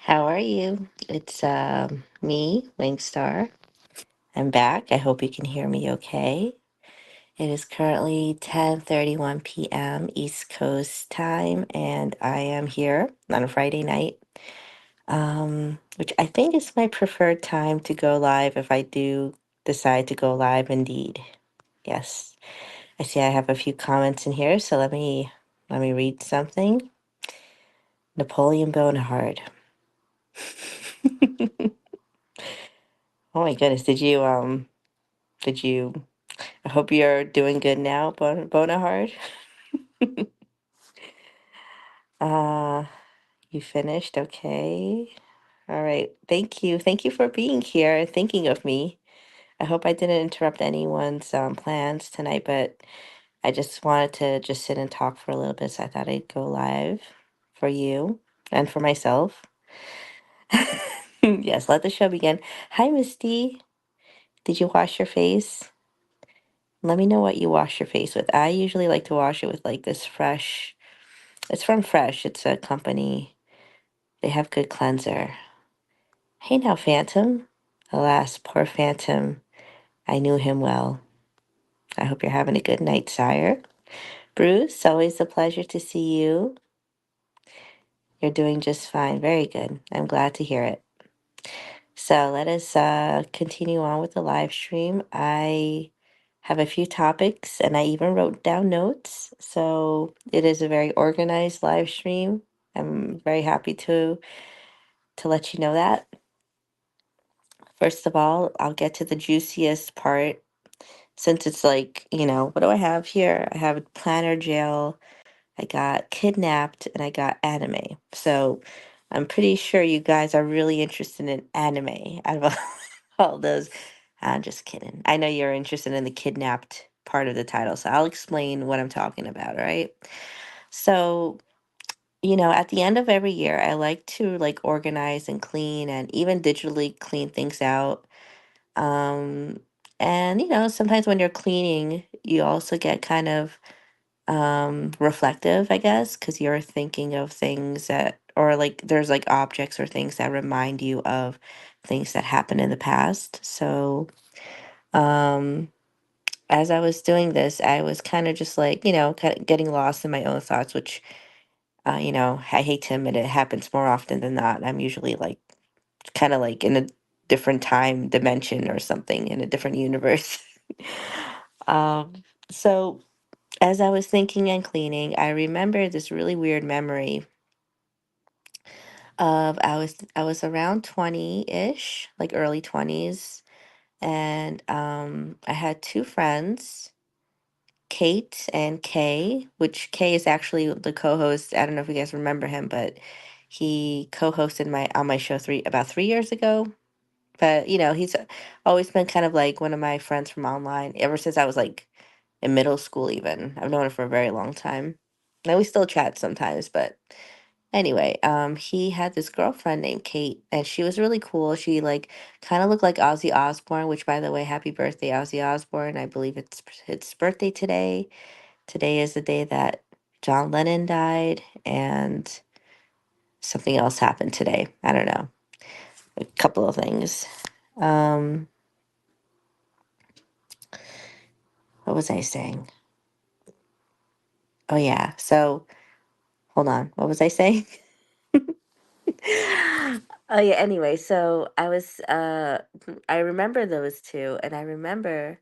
How are you? It's me, Wingstar. I'm back. I hope you can hear me okay. It is currently 10:31 p.m. East Coast time, and I am here on a Friday night, which I think is my preferred time to go live if I do decide to go live indeed. Yes. I see I have a few comments in here, so let me read something. Napoleon Bonaparte. Oh my goodness, did you I hope you're doing good now, Bonahard. Uh, you finished? Okay. All right. Thank you. Thank you for being here and thinking of me. I hope I didn't interrupt anyone's plans tonight, but I just wanted to just sit and talk for a little bit, so I thought I'd go live for you and for myself. Yes, let the show begin. Hi, Misty. Did you wash your face? Let me know what you wash your face with. I usually like to wash it with like this fresh. It's from Fresh. It's a company. They have good cleanser. Hey now, Phantom. Alas, poor Phantom. I knew him well. I hope you're having a good night, sire. Bruce, always a pleasure to see you. You're doing just fine. Very good. I'm glad to hear it. So let us continue on with the live stream. I have a few topics and I even wrote down notes. So it is a very organized live stream. I'm very happy to let you know that. First of all, I'll get to the juiciest part since it's like, what do I have here? I have Planner Jail, I got Kidnapped, and I got Anime. So I'm pretty sure you guys are really interested in anime out of all those. I'm just kidding. I know you're interested in the Kidnapped part of the title, so I'll explain what I'm talking about, all right? So, at the end of every year, I like to like organize and clean and even digitally clean things out. um, and sometimes when you're cleaning, you also get kind of reflective, I guess, because you're thinking of things that, or like there's like objects or things that remind you of things that happened in the past. So, um, as I was doing this, I was kind of just like, kind of getting lost in my own thoughts, which, I hate to admit it happens more often than not. I'm usually like kind of like in a different time dimension or something in a different universe. um, so as I was thinking and cleaning, I remember this really weird memory of I was around 20-ish, like early 20s, and I had two friends, Kate and Kay, which Kay is actually the co-host. I don't know if you guys remember him, but he co-hosted my on my show about 3 years ago. But he's always been kind of like one of my friends from online ever since I was like in middle school even. I've known him for a very long time. And we still chat sometimes, but anyway, he had this girlfriend named Kate and she was really cool. She like kind of looked like Ozzy Osbourne, which by the way, happy birthday, Ozzy Osbourne. I believe it's his birthday today. Today is the day that John Lennon died and something else happened today. I don't know. A couple of things. Um, what was I saying? Oh yeah. So hold on. What was I saying? Oh yeah, anyway, so I remember those two and I remember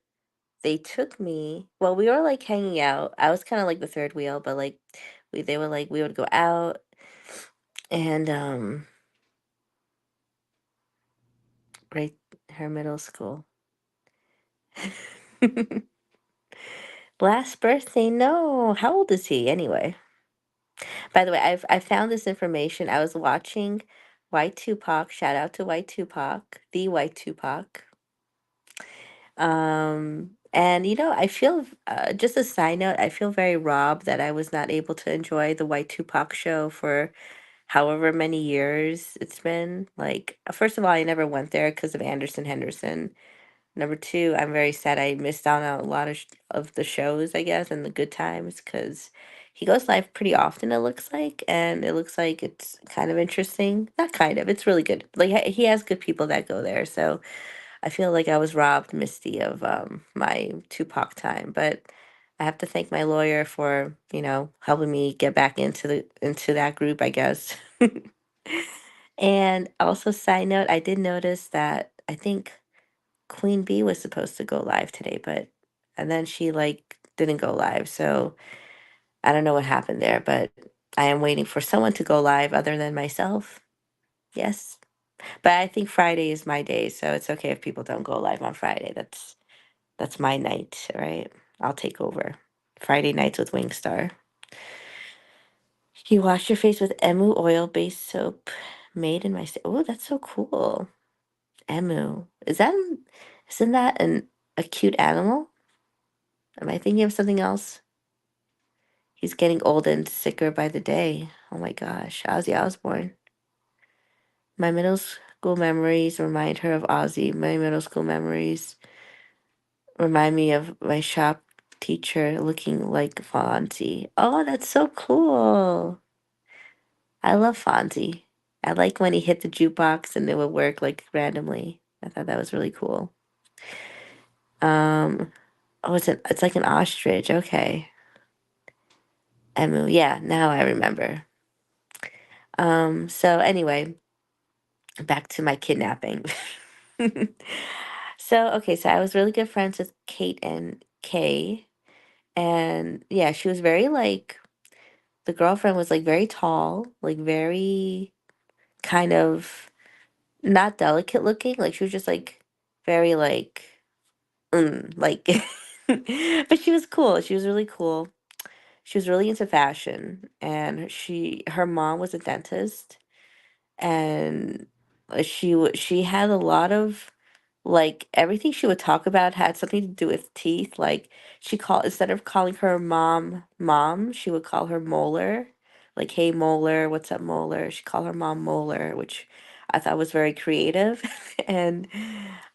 they took me, well, we were like hanging out. I was kind of like the third wheel, but like they were like we would go out and right, her middle school. Last birthday, no. How old is he anyway? By the way, I found this information. I was watching White Tupac. Shout out to White Tupac, the White Tupac. And I feel, just a side note, I feel very robbed that I was not able to enjoy the White Tupac show for however many years it's been. Like, first of all, I never went there because of Anderson Henderson. Number two, I'm very sad I missed out on a lot of the shows, I guess, and the good times because He goes live pretty often, it looks like, and it looks like it's kind of interesting. Not kind of, it's really good. Like he has good people that go there, so I feel like I was robbed, Misty, of my Tupac time, but I have to thank my lawyer for, helping me get back into that group, I guess. And also, side note, I did notice that I think Queen Bee was supposed to go live today, but and then she like didn't go live, so I don't know what happened there, but I am waiting for someone to go live other than myself. Yes. But I think Friday is my day, so it's okay if people don't go live on Friday. That's my night, right? I'll take over. Friday nights with Wingstar. You wash your face with Emu oil-based soap made in my state. Oh, that's so cool. Emu. Isn't that a cute animal? Am I thinking of something else? He's getting older and sicker by the day. Oh my gosh, Ozzy Osbourne. My middle school memories remind her of Ozzy. My middle school memories remind me of my shop teacher looking like Fonzie. Oh, that's so cool. I love Fonzie. I like when he hit the jukebox and it would work like randomly. I thought that was really cool. Um, oh, it's like an ostrich. Okay. Emu. Yeah, now I remember. So anyway, back to my kidnapping. So, okay, so I was really good friends with Kate and Kay. And yeah, she was very like, the girlfriend was like very tall, like very kind of not delicate looking. Like she was just like very like, like, but she was cool. She was really cool. She was really into fashion. And her mom was a dentist. And she had a lot of like everything she would talk about had something to do with teeth. Like instead of calling her mom, she would call her molar. Like, hey molar, what's up molar? She called her mom molar, which I thought was very creative. And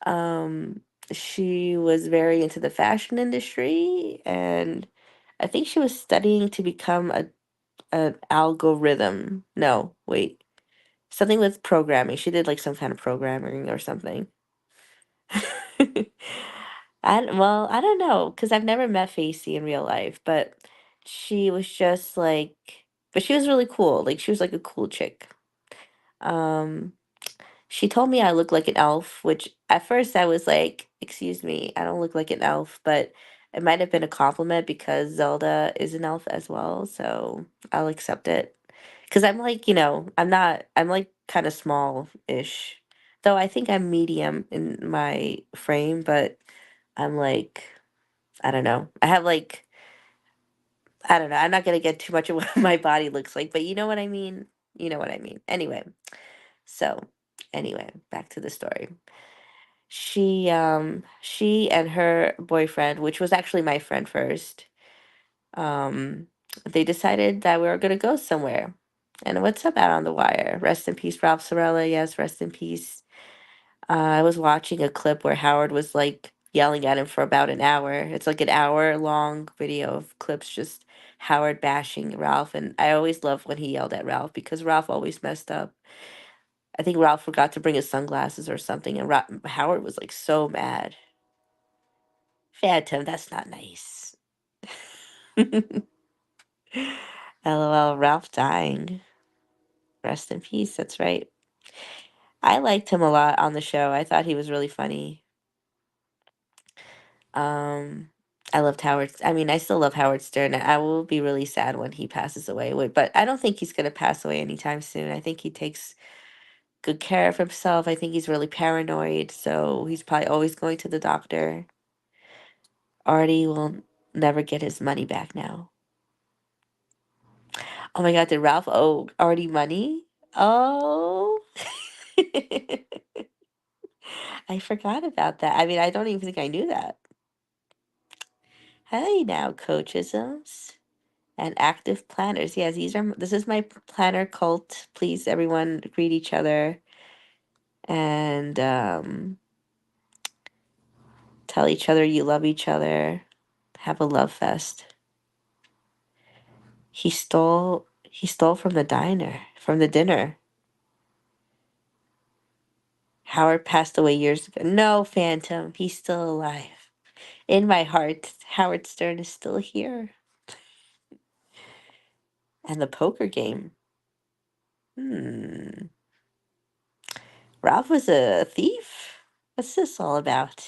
um she was very into the fashion industry, and I think she was studying to become an algorithm. No, wait. Something with programming. She did like some kind of programming or something. Well, I don't know, because I've never met Facey in real life, but she was just like, but she was really cool. Like she was like a cool chick. Um, she told me I look like an elf, which at first I was like, excuse me, I don't look like an elf, but it might have been a compliment because Zelda is an elf as well, so I'll accept it. Because I'm like, I'm like kind of small-ish. Though I think I'm medium in my frame, but I'm like, I don't know. I don't know. I'm not gonna get too much of what my body looks like, but you know what I mean? You know what I mean. So anyway, back to the story. She and her boyfriend, which was actually my friend first, um, they decided that we were gonna go somewhere. And what's up out on the wire? Rest in peace, Ralph Sorella. Yes, rest in peace. I was watching a clip where Howard was like yelling at him for about an hour. It's like an hour long video of clips just Howard bashing Ralph. And I always loved when he yelled at Ralph because Ralph always messed up. I think Ralph forgot to bring his sunglasses or something, and Howard was like so mad. Phantom, that's not nice. LOL, Ralph dying. Rest in peace, that's right. I liked him a lot on the show. I thought he was really funny. Um, I loved Howard. I mean, I still love Howard Stern. I will be really sad when he passes away. But I don't think he's gonna pass away anytime soon. I think he takes good care of himself. I think he's really paranoid, so he's probably always going to the doctor. Artie will never get his money back now. Oh my God, did Ralph owe Artie money? Oh, I forgot about that. I mean, I don't even think I knew that. Hey now, coachisms and active planners. Yes, this is my planner cult. Please, everyone, greet each other and tell each other you love each other. Have a love fest. He stole from the diner, from the dinner. Howard passed away years ago. No, Phantom, he's still alive. In my heart, Howard Stern is still here. And the poker game. Hmm. Ralph was a thief? What's this all about?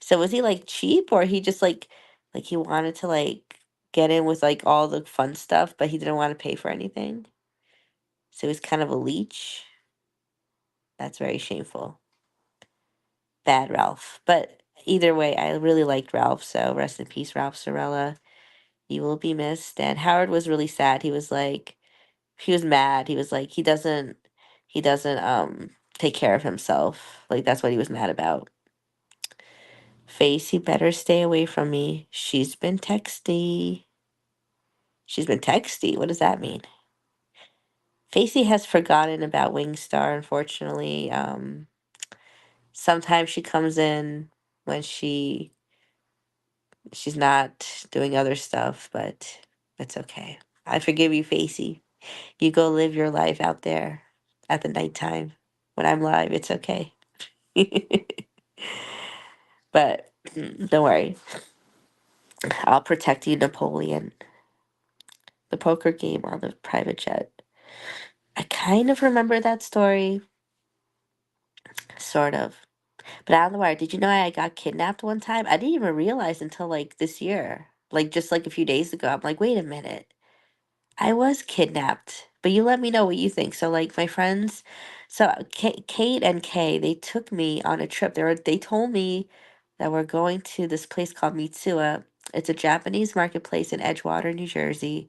So was he like cheap, or he just like he wanted to like get in with like all the fun stuff, but he didn't want to pay for anything? So he was kind of a leech. That's very shameful. Bad Ralph. But either way, I really liked Ralph, so rest in peace, Ralph Sorella. You will be missed. And Howard was really sad. He was mad. He was like, he doesn't take care of himself. Like that's what he was mad about. Face, you better stay away from me. She's been texty. She's been texty. What does that mean? Facey has forgotten about Wingstar, unfortunately. Sometimes she comes in when she's not doing other stuff, but it's okay. I forgive you, Facey. You go live your life out there at the nighttime. When I'm live, it's okay. But don't worry. I'll protect you, Napoleon. The poker game on the private jet. I kind of remember that story, sort of. But out of the wire, did you know I got kidnapped one time? I didn't even realize until like this year, like just like a few days ago. I'm like, wait a minute, I was kidnapped. But you let me know what you think. So like my friends, so Kate and Kay, they took me on a trip. They told me that we're going to this place called Mitsuya. It's a Japanese marketplace in Edgewater, New Jersey,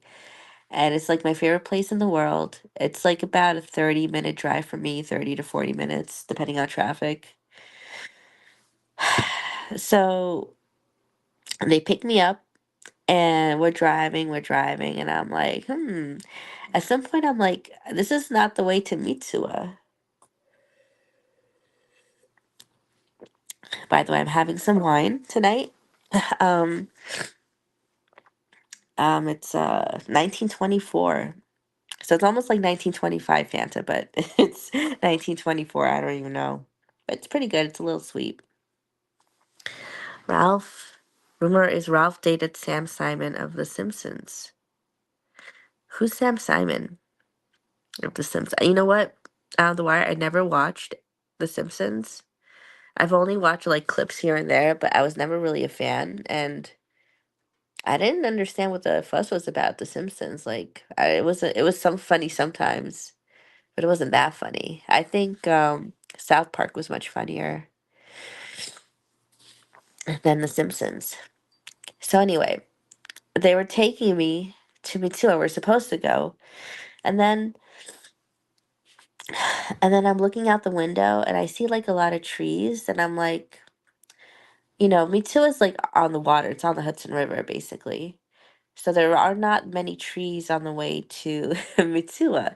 and it's like my favorite place in the world. It's like about a 30-minute drive for me, 30 to 40 minutes, depending on traffic. So they pick me up and we're driving, and I'm like, At some point, I'm like, this is not the way to Mitsuya. By the way, I'm having some wine tonight. Um, it's 1924. So it's almost like 1925 Fanta, but it's 1924. I don't even know. But it's pretty good. It's a little sweet. Ralph. Rumor is Ralph dated Sam Simon of The Simpsons. Who's Sam Simon of The Simpsons? You know what? Out of the wire, I never watched The Simpsons. I've only watched like clips here and there, but I was never really a fan, and I didn't understand what the fuss was about The Simpsons. Like, it was some funny sometimes, but it wasn't that funny. I think South Park was much funnier than The Simpsons. So anyway, they were taking me to Mitsua. We're supposed to go, and then I'm looking out the window and I see like a lot of trees, and I'm like, Mitsua is like on the water. It's on the Hudson River, basically. So there are not many trees on the way to Mitsua.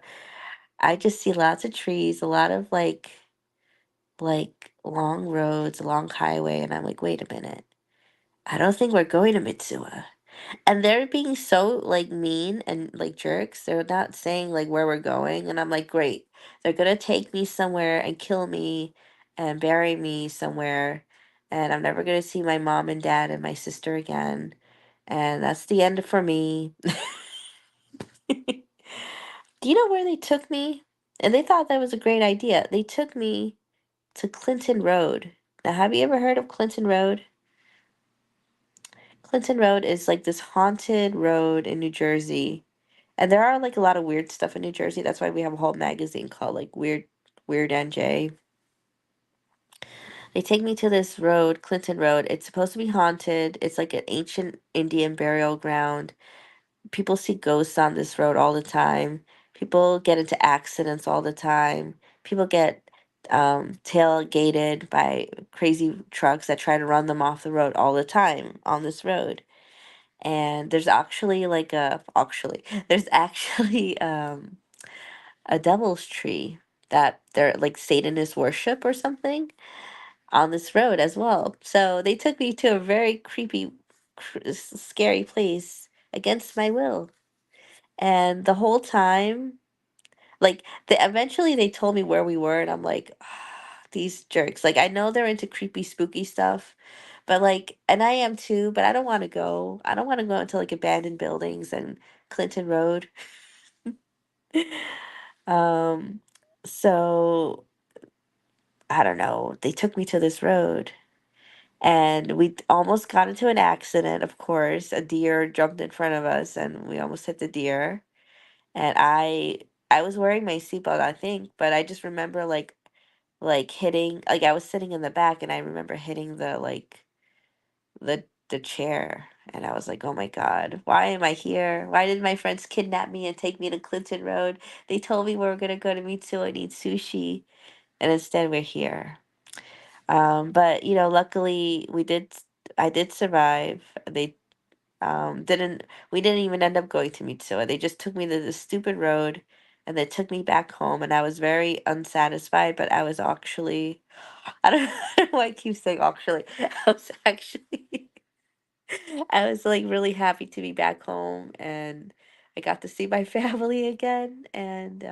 I just see lots of trees, a lot of like long roads, a long highway, and I'm like, wait a minute. I don't think we're going to Mitsua. And they're being so like mean and like jerks. They're not saying like where we're going, and I'm like, great. They're gonna take me somewhere and kill me and bury me somewhere, and I'm never gonna see my mom and dad and my sister again. And that's the end for me. Do you know where they took me? And they thought that was a great idea. They took me to Clinton Road. Now, have you ever heard of Clinton Road? Clinton Road is like this haunted road in New Jersey. And there are like a lot of weird stuff in New Jersey. That's why we have a whole magazine called like Weird NJ. They take me to this road, Clinton Road. It's supposed to be haunted. It's like an ancient Indian burial ground. People see ghosts on this road all the time. People get into accidents all the time. People get tailgated by crazy trucks that try to run them off the road all the time on this road. And there's actually there's actually a devil's tree that they're like Satanist worship or something on this road as well. So they took me to a very creepy, scary place against my will. And the whole time, like they eventually they told me where we were, and I'm like, "Ah, these jerks." Like I know they're into creepy, spooky stuff, but like, and I am too, but I don't want to go. I don't want to go into like abandoned buildings and Clinton Road. Um, so I don't know. They took me to this road, and we almost got into an accident. Of course, a deer jumped in front of us, and we almost hit the deer. And I was wearing my seatbelt, I think, but I just remember like hitting, like I was sitting in the back, and I remember hitting the chair, and I was like, "Oh my God, why am I here? Why did my friends kidnap me and take me to Clinton Road? They told me we were gonna go to Mitsuo and eat sushi, and instead we're here." But luckily I did survive. They didn't we didn't even end up going to Mitsuo. They just took me to this stupid road, and they took me back home, and I was very unsatisfied, but I was actually I don't, I don't know why I keep saying actually. I was actually I was like really happy to be back home, and I got to see my family again, and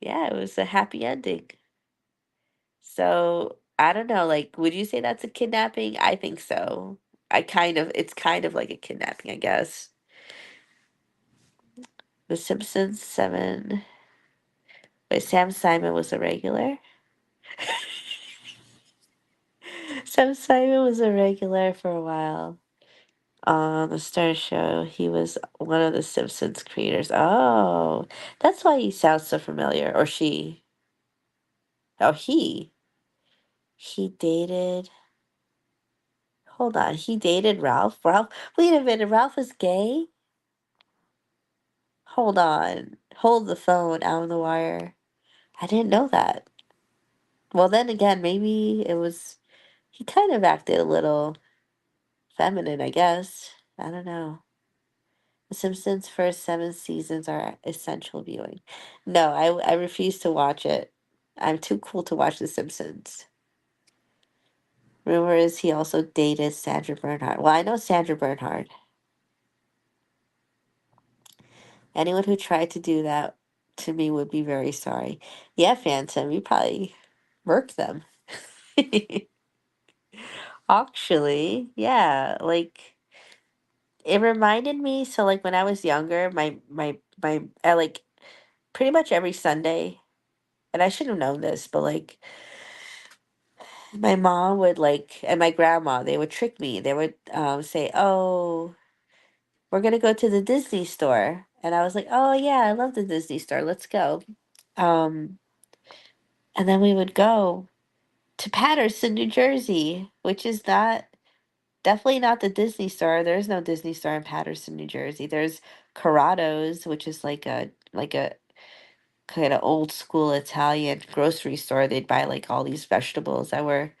yeah, it was a happy ending. So I don't know, like, would you say that's a kidnapping? I think so. It's kind of like a kidnapping, I guess. The Simpsons 7. Wait, Sam Simon was a regular? Sam Simon was a regular for a while on the Star Show. He was one of the Simpsons creators. Oh, that's why he sounds so familiar. Or she. Oh, he. He dated. Hold on. He dated Ralph. Ralph. Wait a minute. Ralph is gay? Hold on. Hold the phone out on the wire. I didn't know that. Well, then again, maybe it was. He kind of acted a little feminine, I guess. I don't know. The Simpsons' first 7 seasons are essential viewing. No, I refuse to watch it. I'm too cool to watch The Simpsons. Rumor is he also dated Sandra Bernhard. Well, I know Sandra Bernhard. Anyone who tried to do that to me would be very sorry. Yeah, Phantom, you probably murked them. Actually, yeah, like it reminded me. So, like when I was younger, I like pretty much every Sunday, and I should have known this, but like my mom would like, and my grandma, they would trick me. They would say, "Oh, we're gonna go to the Disney store," and I was like, "Oh yeah, I love the Disney store. Let's go." Um, and then we would go to Patterson, New Jersey, which is not definitely not the Disney store. There's no Disney store in Patterson, New Jersey. There's Corrado's, which is like a kind of old school Italian grocery store. They'd buy like all these vegetables that were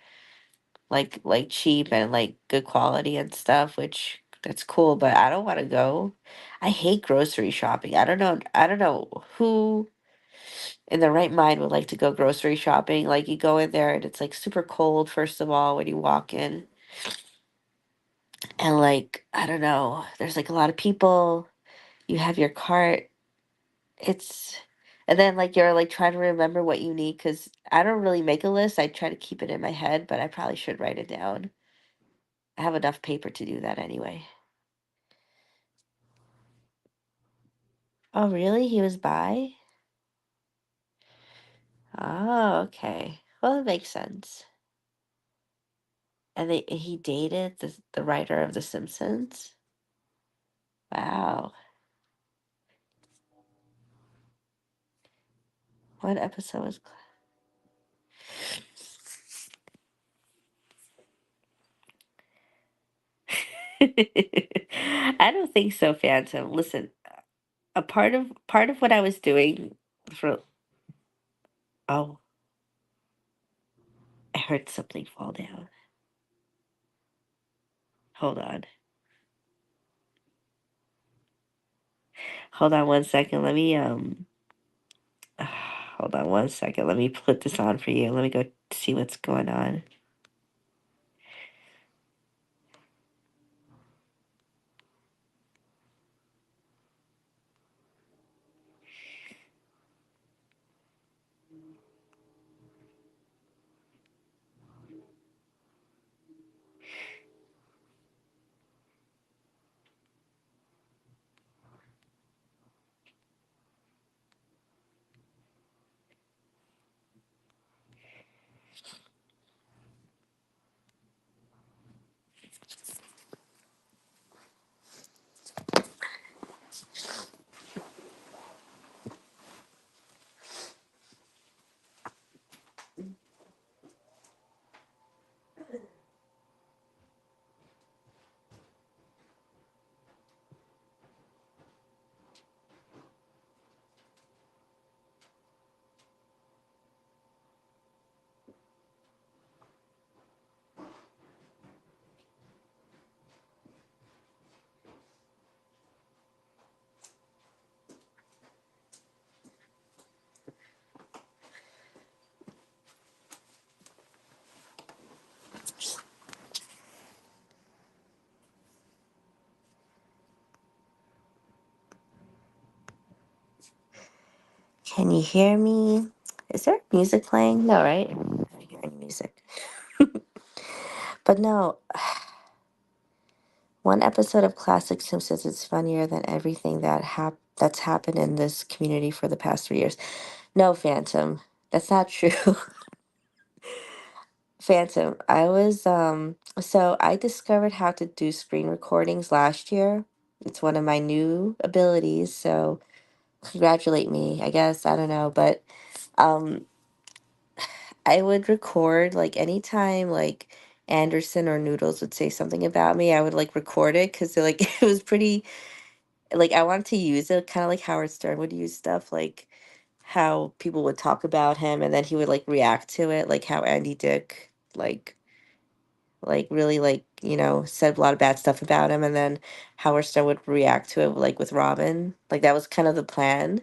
like cheap and like good quality and stuff, which that's cool, but I don't want to go. I hate grocery shopping. I don't know who in the right mind would like to go grocery shopping. Like you go in there and it's like super cold first of all when you walk in. And like, I don't know, there's like a lot of people. You have your cart. It's and then like you're like trying to remember what you need cuz I don't really make a list. I try to keep it in my head, but I probably should write it down. I have enough paper to do that anyway. Oh, really? He was bi? Oh, okay. Well, it makes sense. And he dated the writer of The Simpsons? Wow. What episode was I don't think so, Phantom. Listen, a part of what I was doing for oh, I heard something fall down. Hold on. Hold on one second. Let me hold on one second. Let me put this on for you. Let me go see what's going on. Can you hear me? Is there music playing? No, right? I don't hear any music. But no, one episode of Classic Simpsons is funnier than everything that's happened in this community for the past 3 years. No, Phantom, that's not true. Phantom, so I discovered how to do screen recordings last year. It's one of my new abilities, so congratulate me, I guess. I don't know, but um I would record like anytime like Anderson or Noodles would say something about me, I would like record it because like it was pretty like I wanted to use it kind of like Howard Stern would use stuff like how people would talk about him and then he would like react to it, like how Andy Dick like really like, said a lot of bad stuff about him and then Howard Stern would react to it like with Robin. Like that was kind of the plan.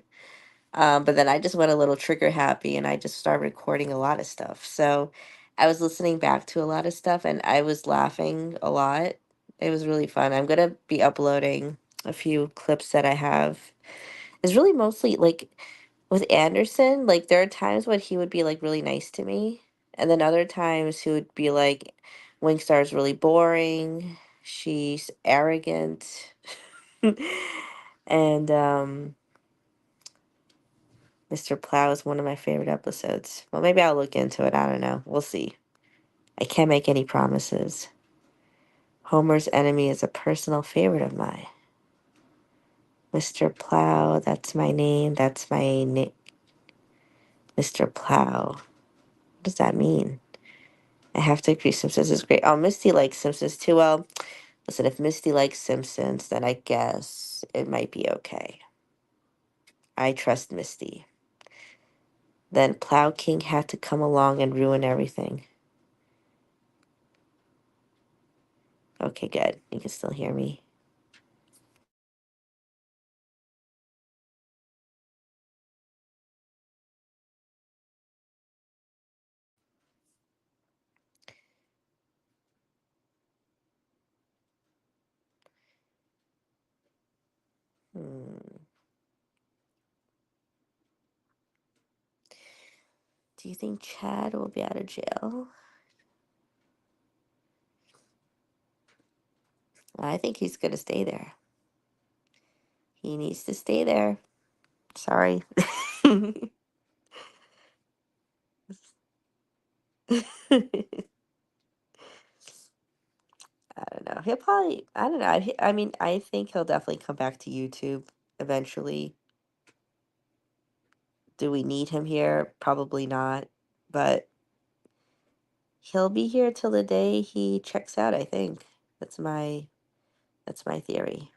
But then I just went a little trigger happy and I just started recording a lot of stuff. So I was listening back to a lot of stuff and I was laughing a lot. It was really fun. I'm going to be uploading a few clips that I have. It's really mostly like with Anderson, like there are times when he would be like really nice to me. And then other times he would be like, Wingstar is really boring. She's arrogant. And Mr. Plow is one of my favorite episodes. Well, maybe I'll look into it. I don't know. We'll see. I can't make any promises. Homer's Enemy is a personal favorite of mine. Mr. Plow, that's my name. That's my name. Mr. Plow. What does that mean? I have to agree. Simpsons is great. Oh, Misty likes Simpsons too. Well, listen, if Misty likes Simpsons, then I guess it might be okay. I trust Misty. Then Plow King had to come along and ruin everything. Okay, good. You can still hear me. Hmm. Do you think Chad will be out of jail? I think he's gonna stay there. He needs to stay there. Sorry. I don't know. He'll probably, I don't know. I mean, I think he'll definitely come back to YouTube eventually. Do we need him here? Probably not. But he'll be here till the day he checks out, I think. That's my theory.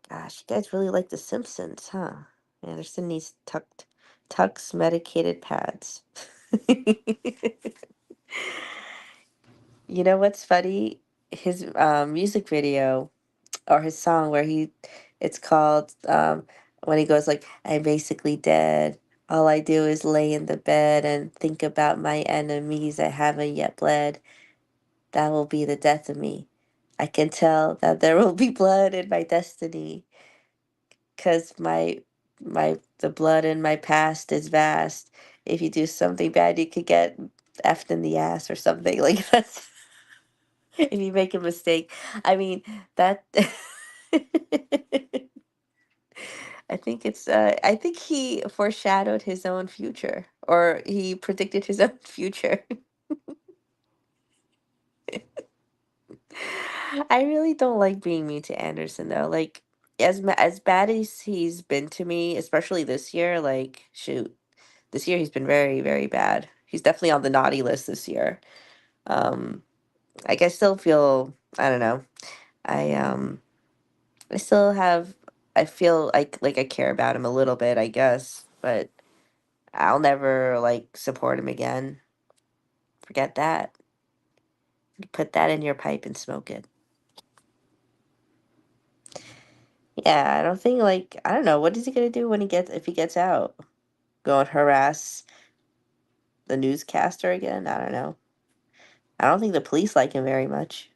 Gosh, you guys really like The Simpsons, huh? Anderson needs Tux medicated pads. You know what's funny? His music video or his song where it's called when he goes like, "I'm basically dead. All I do is lay in the bed and think about my enemies I haven't yet bled. That will be the death of me. I can tell that there will be blood in my destiny, 'cause the blood in my past is vast. If you do something bad, you could get effed in the ass or something like that. If you make a mistake, I mean that. I think he foreshadowed his own future, or he predicted his own future. I really don't like being mean to Anderson though. Like as bad as he's been to me, especially this year, like shoot, this year he's been very, very bad. He's definitely on the naughty list this year. Um, like I still feel, I don't know. I I still have I feel like I care about him a little bit, I guess, but I'll never like support him again. Forget that. Put that in your pipe and smoke it. Yeah, I don't think like I don't know, what is he gonna do when if he gets out? Go and harass the newscaster again? I don't know. I don't think the police like him very much.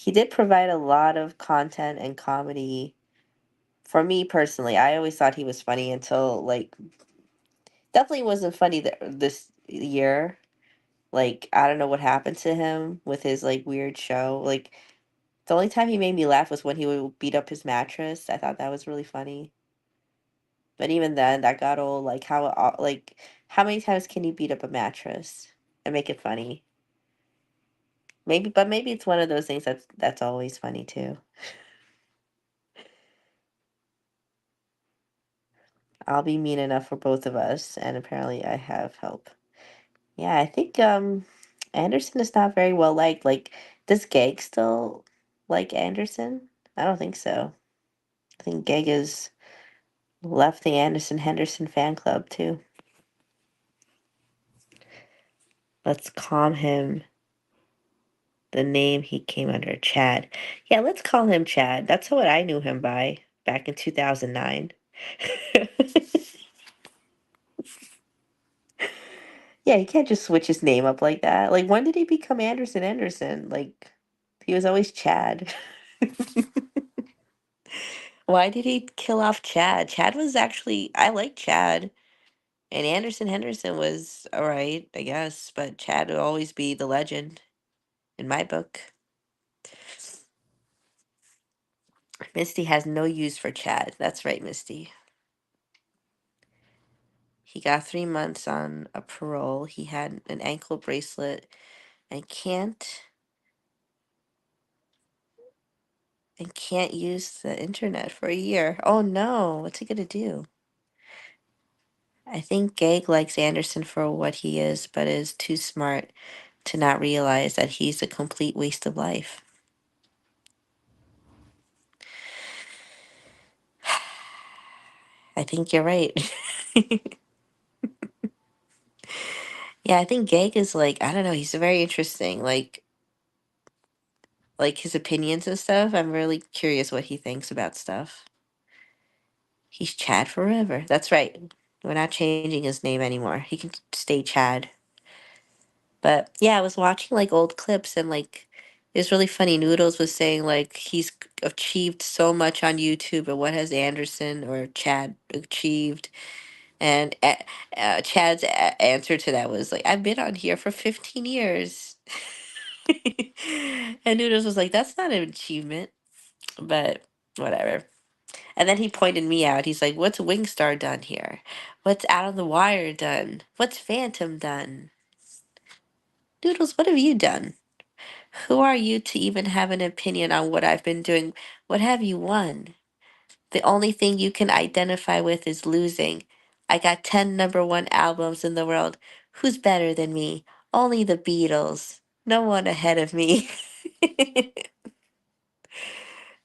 he did provide a lot of content and comedy. For me personally, I always thought he was funny until like definitely wasn't funny this year. Like I don't know what happened to him with his like weird show. Like the only time he made me laugh was when he would beat up his mattress. I thought that was really funny. But even then, that got old. Like like how many times can you beat up a mattress and make it funny? Maybe, but maybe it's one of those things that's always funny too. I'll be mean enough for both of us, and apparently I have help. Yeah, I think Anderson is not very well liked. Like, does Gag still like Anderson? I don't think so. I think Gag has left the Anderson Henderson fan club too. Let's calm him. The name he came under, Chad. Yeah, let's call him Chad. That's what I knew him by back in 2009. Yeah, you can't just switch his name up like that. Like, when did he become Anderson Anderson? Like, he was always Chad. Why did he kill off Chad? Chad was actually, I like Chad. And Anderson Henderson was all right, I guess, but Chad will always be the legend in my book. Misty has no use for Chad. That's right, Misty. He got 3 months on a parole. He had an ankle bracelet and can't use the internet for a year. Oh no, what's he gonna do? I think Gag likes Anderson for what he is, but is too smart to not realize that he's a complete waste of life. I think you're right. Yeah, I think Gag is like, I don't know, he's very interesting. Like his opinions and stuff. I'm really curious what he thinks about stuff. He's Chad forever. That's right. We're not changing his name anymore. He can stay Chad. But yeah, I was watching like old clips and like it was really funny. Noodles was saying like he's achieved so much on YouTube, but what has Anderson or Chad achieved? And Chad's answer to that was like, I've been on here for 15 years. And Noodles was like, that's not an achievement, but whatever. And then he pointed me out. He's like, what's Wingstar done here? What's Out of the Wire done? What's Phantom done? Noodles, what have you done? Who are you to even have an opinion on what I've been doing? What have you won? The only thing you can identify with is losing. I got 10 number one albums in the world. Who's better than me? Only the Beatles. No one ahead of me.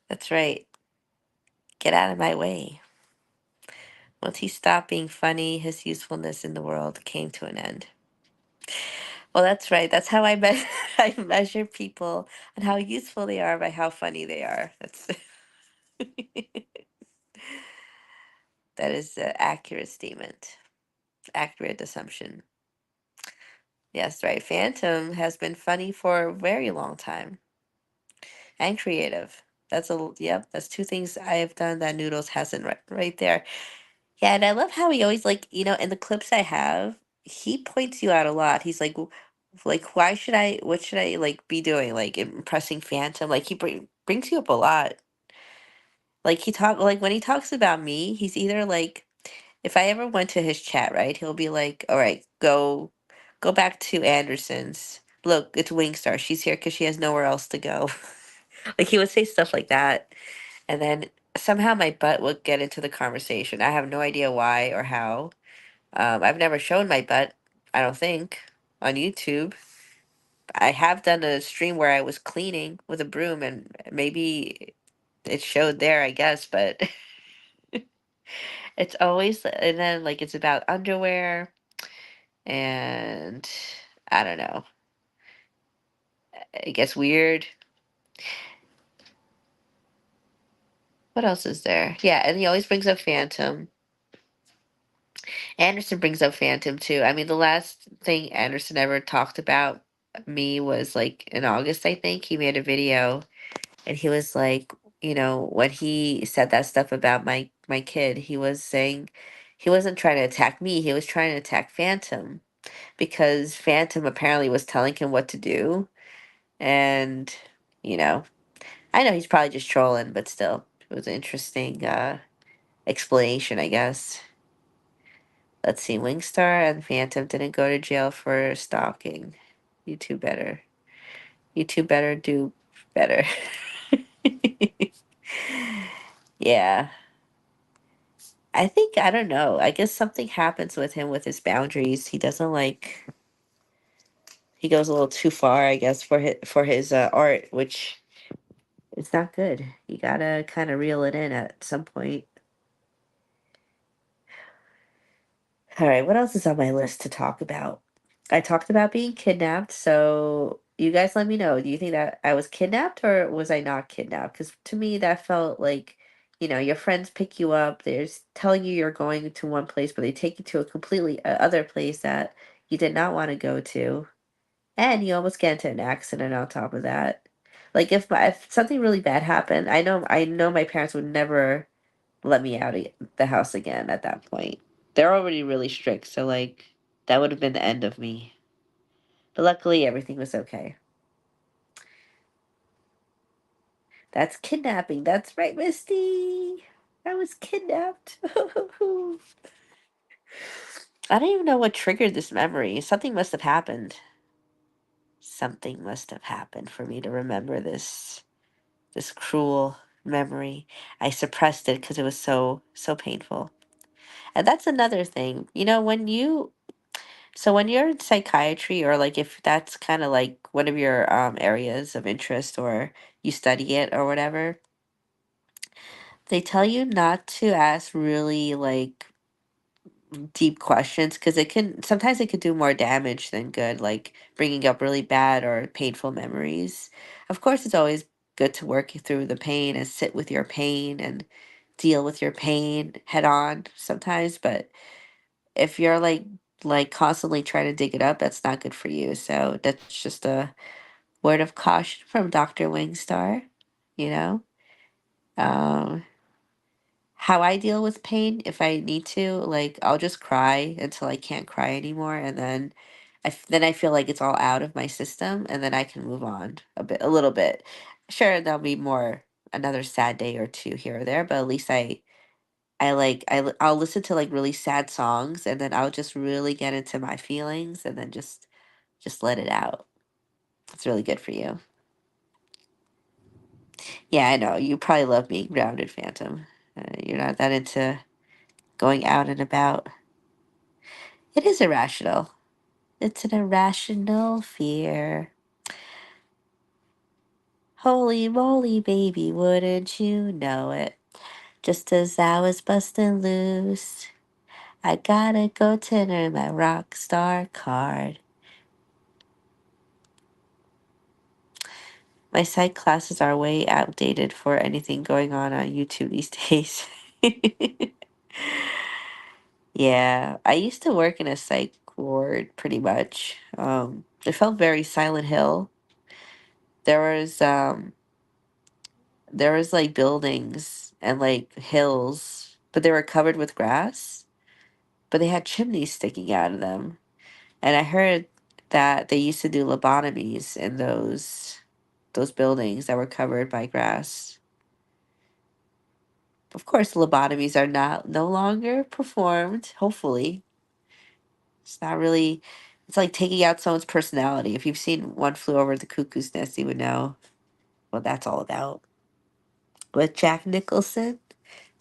That's right. Get out of my way. Once he stopped being funny, his usefulness in the world came to an end. Well, that's right. That's how I measure people and how useful they are by how funny they are. That's that is an accurate statement, accurate assumption. Yes, right. Phantom has been funny for a very long time and creative. Yep, that's two things I have done that Noodles hasn't right there. Yeah, and I love how he always like, in the clips I have, he points you out a lot. He's like, why should what should I like be doing? Like impressing Phantom. Like he brings you up a lot. Like like when he talks about me, he's either like, if I ever went to his chat, right, he'll be like, all right, go back to Anderson's. Look, it's Wingstar. She's here because she has nowhere else to go. Like he would say stuff like that. And then somehow my butt would get into the conversation. I have no idea why or how. I've never shown my butt, I don't think, on YouTube. I have done a stream where I was cleaning with a broom and maybe it showed there, I guess, but it's always, and then like it's about underwear and I don't know. It gets weird. What else is there? Yeah, and he always brings up Phantom. Anderson brings up Phantom too. I mean, the last thing Anderson ever talked about me was like in August, I think. He made a video. and he was like, when he said that stuff about my kid, he was saying he wasn't trying to attack me, he was trying to attack Phantom, because Phantom apparently was telling him what to do. And you know I know he's probably just trolling, but still, it was an interesting explanation, I guess. Let's see. Wingstar and Phantom didn't go to jail for stalking. You two better. You two better do better. Yeah. I think, I don't know. I guess something happens with him with his boundaries. He doesn't like, he goes a little too far, I guess, for his art, which is not good. You gotta kind of reel it in at some point. All right, what else is on my list to talk about? I talked about being kidnapped, so you guys let me know. Do you think that I was kidnapped or was I not kidnapped? Because to me, that felt like, your friends pick you up, there's telling you you're going to one place, but they take you to a completely other place that you did not want to go to, and you almost get into an accident on top of that. Like if something really bad happened, I know my parents would never let me out of the house again at that point. They're already really strict, so like that would have been the end of me. But luckily everything was okay. That's kidnapping. That's right, Misty. I was kidnapped. I don't even know what triggered this memory. Something must have happened. Something must have happened for me to remember this cruel memory. I suppressed it because it was so painful. And that's another thing. When you're in psychiatry, or like if that's kind of like one of your areas of interest, or you study it or whatever, they tell you not to ask really like deep questions, because it could do more damage than good, like bringing up really bad or painful memories. Of course, it's always good to work through the pain and sit with your pain and deal with your pain head on sometimes, but if you're like constantly trying to dig it up, that's not good for you. So that's just a word of caution from Dr. Wingstar. You know, um, how I deal with pain, if I need to, like I'll just cry until I can't cry anymore, and then then I feel like it's all out of my system, and then I can move on a little bit. Sure, there'll be more another sad day or two here or there, but at least I'll listen to like really sad songs, and then I'll just really get into my feelings, and then just let it out. It's really good for you. Yeah, I know. You probably love being grounded, Phantom. You're not that into going out and about. It is irrational. It's an irrational fear. Holy moly, baby, wouldn't you know it? Just as I was busting loose, I gotta go tender my rock star card. My psych classes are way outdated for anything going on YouTube these days. Yeah, I used to work in a psych ward pretty much. It felt very Silent Hill. There was um there was like buildings and like hills, but they were covered with grass, but they had chimneys sticking out of them. And I heard that they used to do lobotomies in those buildings that were covered by grass. Of course, lobotomies are not no longer performed, hopefully. It's not really, it's like taking out someone's personality. If you've seen One Flew Over the Cuckoo's Nest, you would know what that's all about. With Jack Nicholson,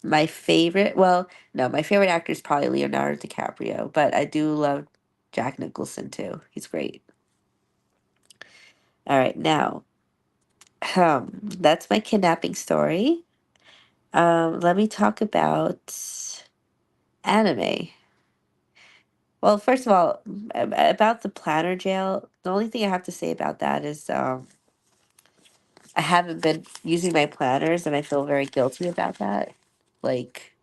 my favorite actor is probably Leonardo DiCaprio, but I do love Jack Nicholson too. He's great. All right, now, that's my kidnapping story. Let me talk about anime. Well, first of all, about the planner jail, the only thing I have to say about that is I haven't been using my planners, and I feel very guilty about that. Like,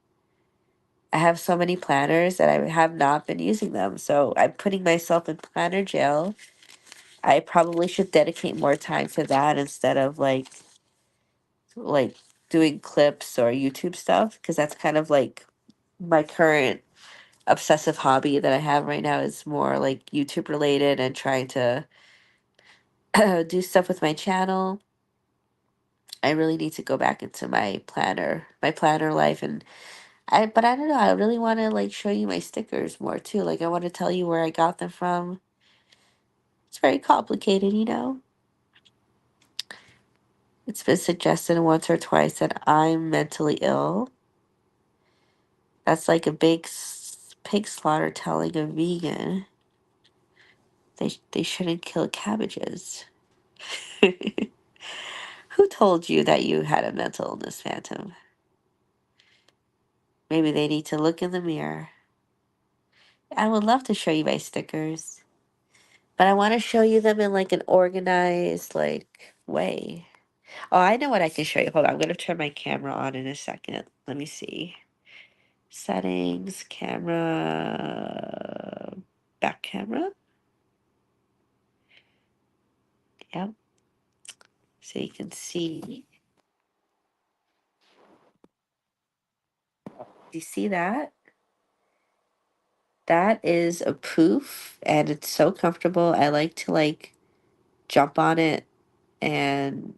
I have so many planners that I have not been using them. So I'm putting myself in planner jail. I probably should dedicate more time to that instead of like like doing clips or YouTube stuff because that's kind of like my current obsessive hobby that I have right now is more like YouTube related and trying to do stuff with my channel. I really need to go back into my planner life and but I don't know, I really want to like show you my stickers more too. Like I want to tell you where I got them from. It's very complicated, you know. It's been suggested once or twice that I'm mentally ill. That's like a big pig slaughter telling a vegan they shouldn't kill cabbages. Who told you that you had a mental illness, Phantom? Maybe they need to look in the mirror. I would love to show you my stickers, but I want to show you them in like an organized like way. Oh, I know what I can show you. Hold on, I'm gonna turn my camera on in a second. Let me see. Settings, camera, back camera. Yep. So you can see. Do you see that? That is a poof and it's so comfortable. I like to like jump on it and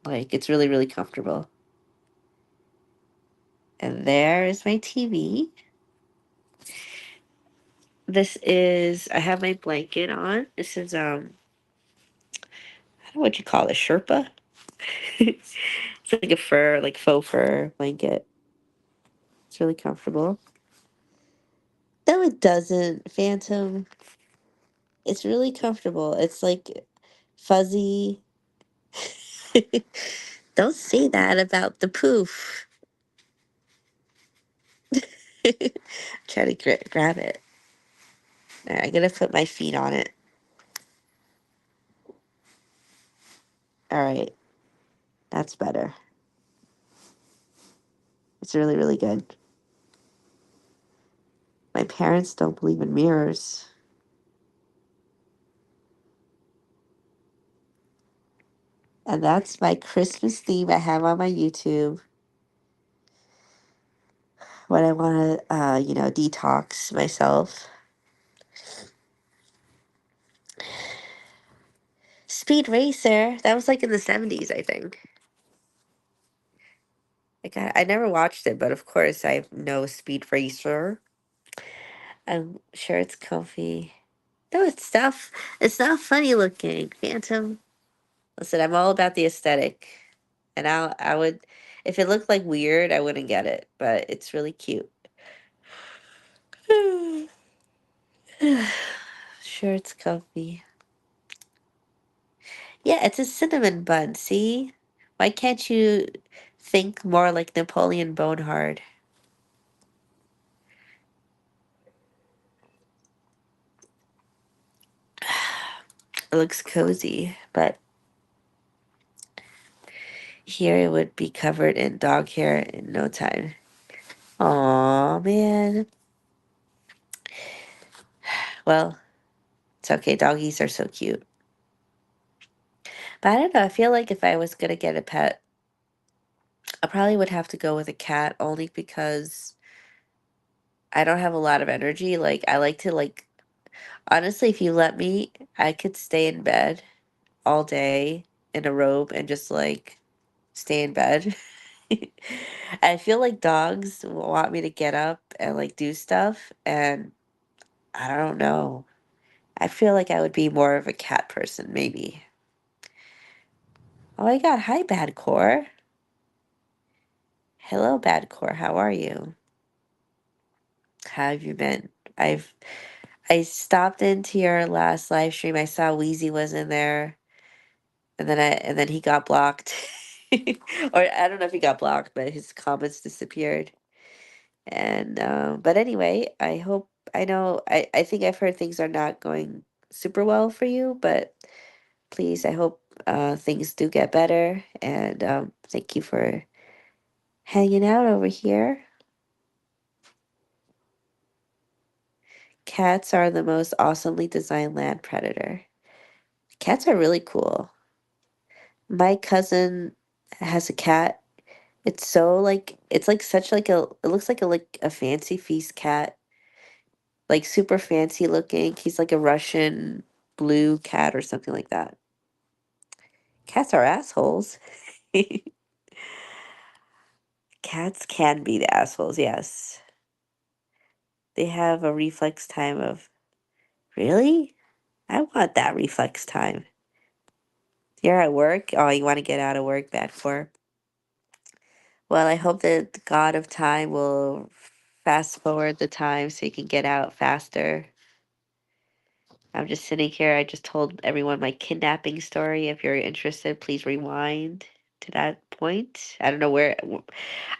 like it's really, really comfortable. And there is my TV. This is I have my blanket on. This is I don't know what you call it, Sherpa. It's like a fur, like faux fur blanket. It's really comfortable. No, it doesn't, Phantom. It's really comfortable. It's like fuzzy. Don't say that about the poof. Try to grab it. All right, I'm gonna put my feet on it. All right, that's better. It's really, really good. My parents don't believe in mirrors. And that's my Christmas theme I have on my YouTube when I want to, detox myself. Speed Racer, that was like in the 70s, I think. I never watched it, but of course I know Speed Racer. I'm sure it's comfy. No, it's not funny looking, Phantom. Listen, I'm all about the aesthetic. And I would, if it looked like weird, I wouldn't get it, but it's really cute. Sure, it's comfy. Yeah, it's a cinnamon bun, see? Why can't you think more like Napoleon Bonehard? It looks cozy, but here it would be covered in dog hair in no time. Aw, man. Well, it's okay. Doggies are so cute. But I don't know. I feel like if I was gonna get a pet, I probably would have to go with a cat only because I don't have a lot of energy. Like, I like to, like, honestly, if you let me, I could stay in bed all day in a robe and just, like, stay in bed. I feel like dogs want me to get up and, like, do stuff. And I don't know. I feel like I would be more of a cat person, maybe. Oh my God. Hi, Badcore. Hello, Badcore. How are you? How have you been? I stopped into your last live stream. I saw Wheezy was in there, and then he got blocked. Or I don't know if he got blocked, but his comments disappeared. And but anyway, I think I've heard things are not going super well for you, but please, I hope things do get better. And thank you for hanging out over here. Cats are the most awesomely designed land predator. Cats are really cool. My cousin has a cat. It's so like it's like such like a it looks like a fancy feast cat, like super fancy looking. He's like a Russian blue cat or something like that. Cats are assholes. Cats can be the assholes, yes. They have a reflex time of, really? I want that reflex time. You're at work? Oh, you want to get out of work bad for? Well, I hope that the God of time will fast forward the time so you can get out faster. I'm just sitting here. I just told everyone my kidnapping story. If you're interested, please rewind to that point. I don't know where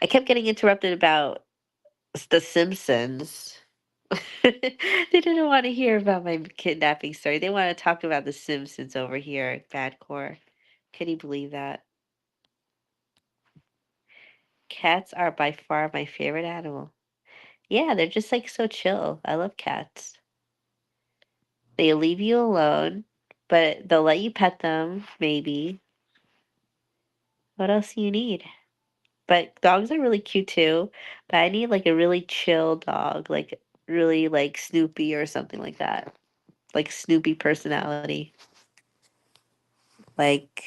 I kept getting interrupted about The Simpsons. They didn't want to hear about my kidnapping story. They want to talk about The Simpsons over here at Badcore. Can you believe that? Cats are by far my favorite animal. Yeah, they're just like so chill. I love cats. They leave you alone, but they'll let you pet them, maybe. What else do you need? But dogs are really cute too. But I need like a really chill dog, like really like Snoopy or something like that. Like Snoopy personality. Like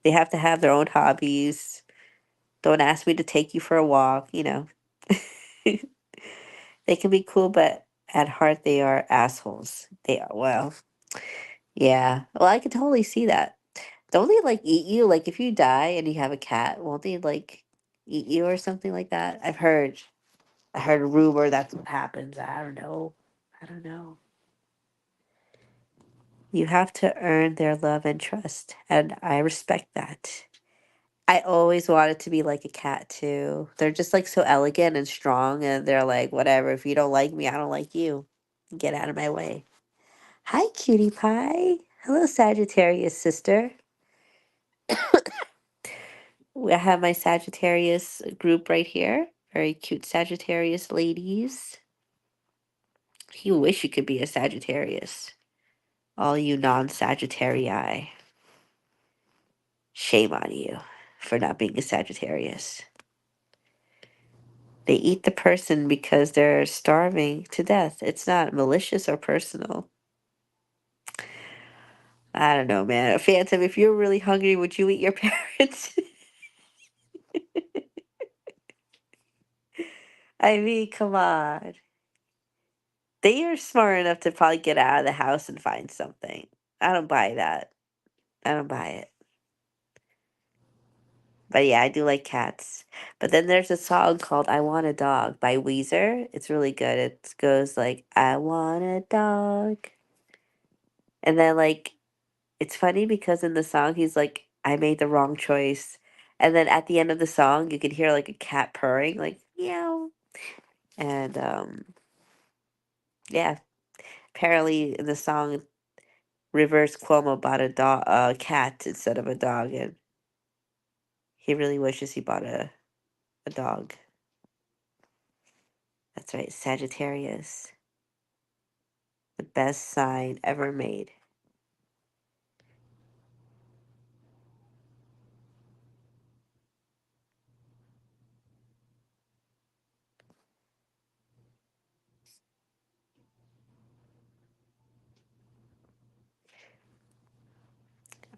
they have to have their own hobbies. Don't ask me to take you for a walk, you know. They can be cool, but at heart they are assholes. They are, well, yeah. Well, I can totally see that. Don't they like eat you? Like if you die and you have a cat, won't they like eat you or something like that? I've heard. I heard a rumor that's what happens. I don't know. I don't know. You have to earn their love and trust, and I respect that. I always wanted to be like a cat too. They're just like so elegant and strong, and they're like, whatever. If you don't like me, I don't like you. Get out of my way. Hi, cutie pie. Hello, Sagittarius sister. I have my Sagittarius group right here. Very cute Sagittarius ladies. You wish you could be a Sagittarius. All you non Sagittarii. Shame on you for not being a Sagittarius. They eat the person because they're starving to death. It's not malicious or personal. I don't know, man. Phantom, if you're really hungry, would you eat your parents? I mean, come on. They are smart enough to probably get out of the house and find something. I don't buy that. I don't buy it. But yeah, I do like cats. But then there's a song called I Want a Dog by Weezer. It's really good. It goes like, I want a dog. And then, like, it's funny because in the song, he's like, I made the wrong choice. And then at the end of the song, you can hear like a cat purring, like, meow. And yeah, apparently in the song, Rivers Cuomo bought a cat instead of a dog. And he really wishes he bought a dog. That's right, Sagittarius. The best sign ever made.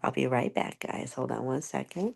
I'll be right back, guys. Hold on one second.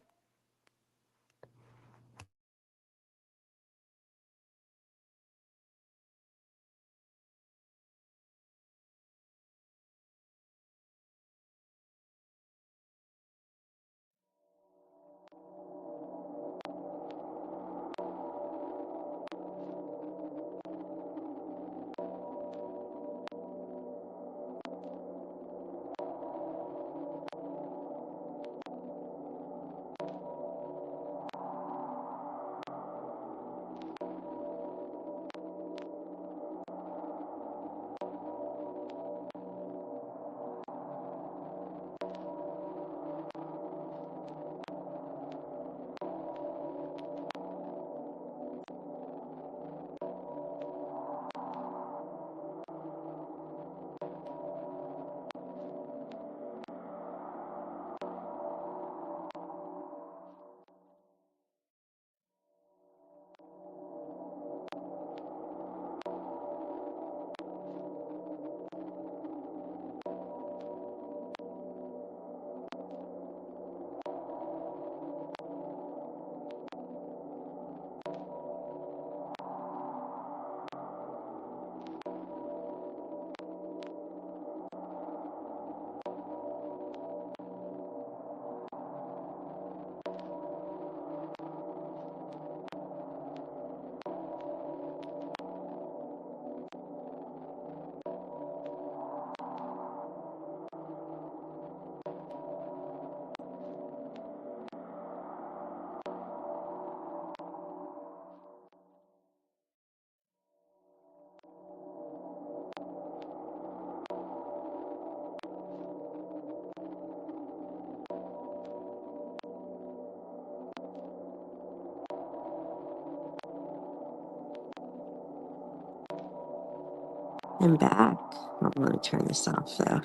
I'm back. Oh, let me turn this off though.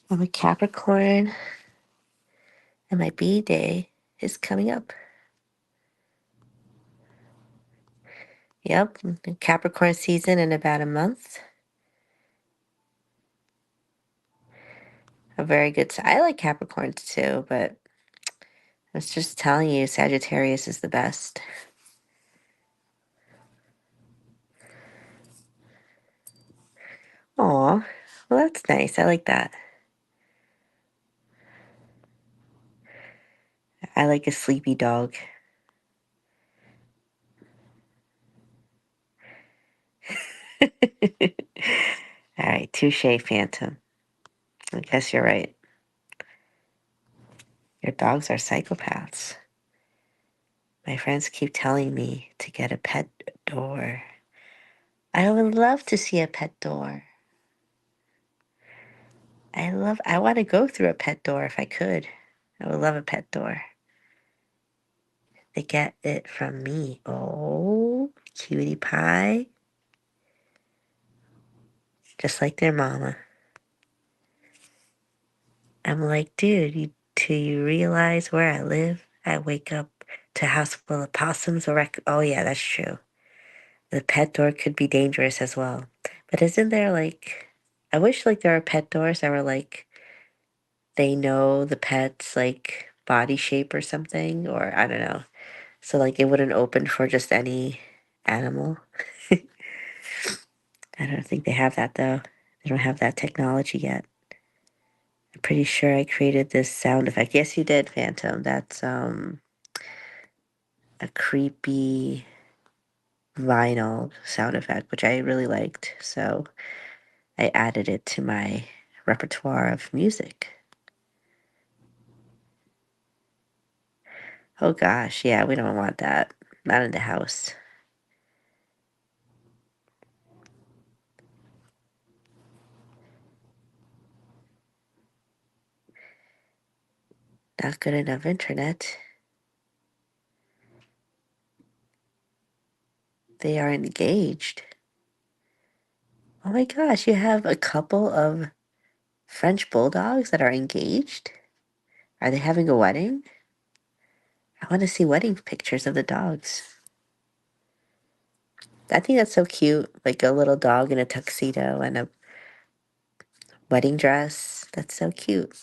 I'm a Capricorn, and my B day is coming up. Yep, Capricorn season in about a month. A very good. I like Capricorns too, but I was just telling you, Sagittarius is the best. Aw, well, that's nice. I like that. I like a sleepy dog. All right, touche, Phantom. I guess you're right. Your dogs are psychopaths. My friends keep telling me to get a pet door. I would love to see a pet door. I want to go through a pet door if I could. I would love a pet door. They get it from me. Oh, cutie pie. Just like their mama. I'm like, dude, do you realize where I live? I wake up to a house full of possums or oh yeah, that's true. The pet door could be dangerous as well. But isn't there like I wish like there are pet doors that were like they know the pet's like body shape or something, or I don't know. So like it wouldn't open for just any animal. I don't think they have that though. They don't have that technology yet. I'm pretty sure I created this sound effect. Yes, you did, Phantom. That's a creepy vinyl sound effect, which I really liked. So I added it to my repertoire of music. Oh gosh, yeah, we don't want that. Not in the house. Not good enough internet. They are engaged. Oh my gosh, you have a couple of French bulldogs that are engaged? Are they having a wedding? I want to see wedding pictures of the dogs. I think that's so cute. Like a little dog in a tuxedo and a wedding dress. That's so cute.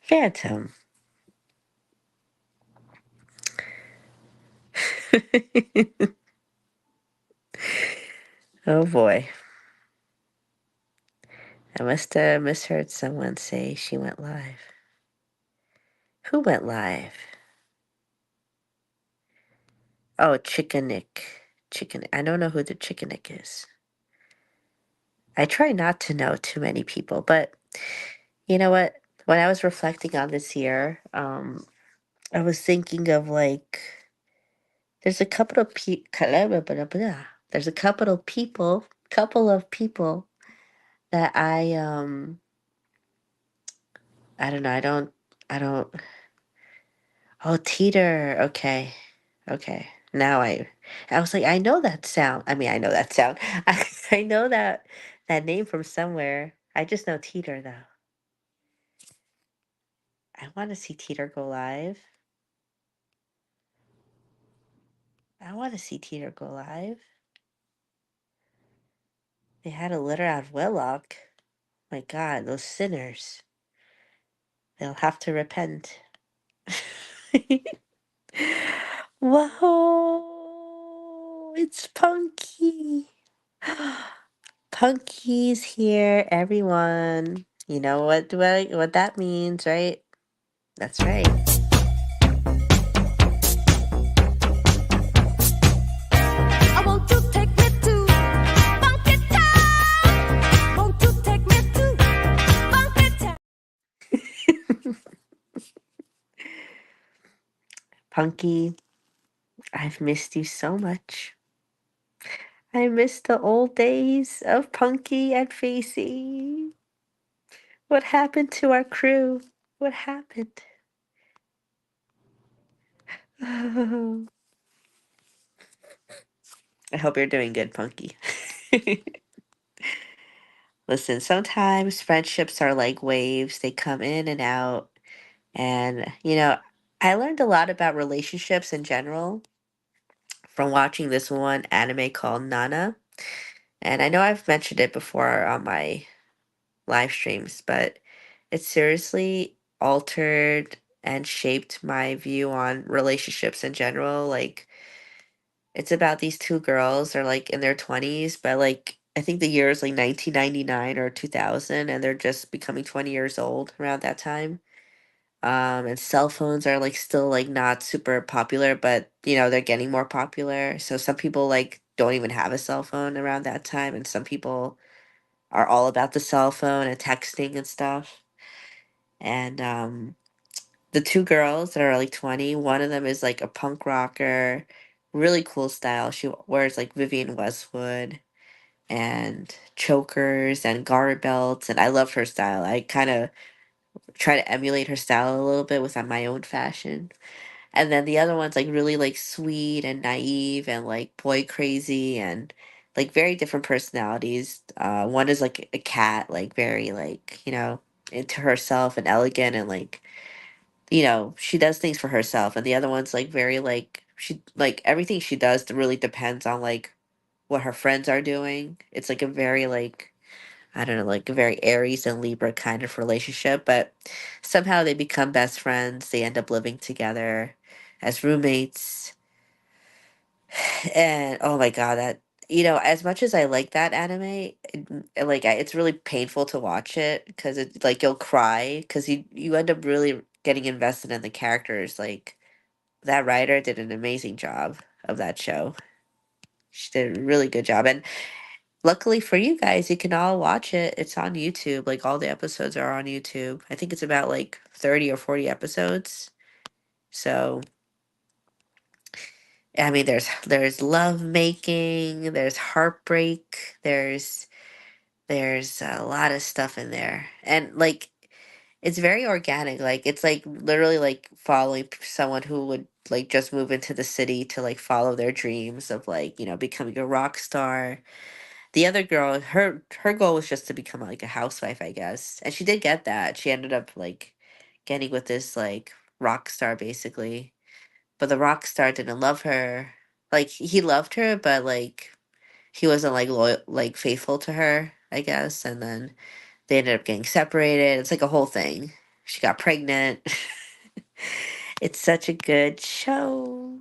Phantom. Oh boy. I must have misheard someone say she went live. Who went live? Oh, Chickenick. Chicken. I don't know who the Chickenick is. I try not to know too many people, but you know what? When I was reflecting on this year, I was thinking of like there's a couple of there's a couple of people that I don't know, I don't oh Teeter, okay. Okay. Now I was like, I know that sound. I mean, I know that sound. I know that name from somewhere. I just know Teeter though. I want to see Teeter go live. I want to see Teeter go live. They had a litter out of Wellock. My God, those sinners. They'll have to repent. Whoa! It's Punky. Punky's here, everyone. You know what that means, right? That's right. I want to take me to Funky Town. Want to take me to Funky Town. Punky, I've missed you so much. I miss the old days of Punky and Facey. What happened to our crew? What happened? I hope you're doing good, Punky. Listen, sometimes friendships are like waves, they come in and out. And, I learned a lot about relationships in general from watching this one anime called Nana. And I know I've mentioned it before on my live streams, but it seriously altered and shaped my view on relationships in general. Like, it's about these two girls, they're like in their 20s, but like, I think the year is like 1999 or 2000, and they're just becoming 20 years old around that time. And cell phones are like still like not super popular, but they're getting more popular. So some people like don't even have a cell phone around that time, and some people are all about the cell phone and texting and stuff. And the two girls that are like 20, one of them is like a punk rocker, really cool style. She wears like Vivian Westwood and chokers and garter belts, and I love her style. I kind of try to emulate her style a little bit with my own fashion. And then the other one's like really like sweet and naive and like boy crazy and like very different personalities. One is like a cat, like very like, into herself and elegant and like, she does things for herself. And the other one's like very like she like everything she does really depends on like what her friends are doing. It's like a very like I don't know, like a very Aries and Libra kind of relationship, but somehow they become best friends. They end up living together as roommates. And oh my God, as much as I like that anime, it's really painful to watch it because it's like you'll cry because you end up really getting invested in the characters. Like that writer did an amazing job of that show. She did a really good job. And luckily for you guys, you can all watch it. It's on YouTube. Like all the episodes are on YouTube. I think it's about like 30 or 40 episodes. So, I mean, there's love making, there's heartbreak, there's a lot of stuff in there. And like it's very organic. Like it's like literally like following someone who would like just move into the city to like follow their dreams of like, becoming a rock star. The other girl, her goal was just to become like a housewife, I guess. And she did get that. She ended up like getting with this like rock star basically. But the rock star didn't love her. Like he loved her, but like he wasn't like loyal, like faithful to her, I guess. And then they ended up getting separated. It's like a whole thing. She got pregnant. It's such a good show.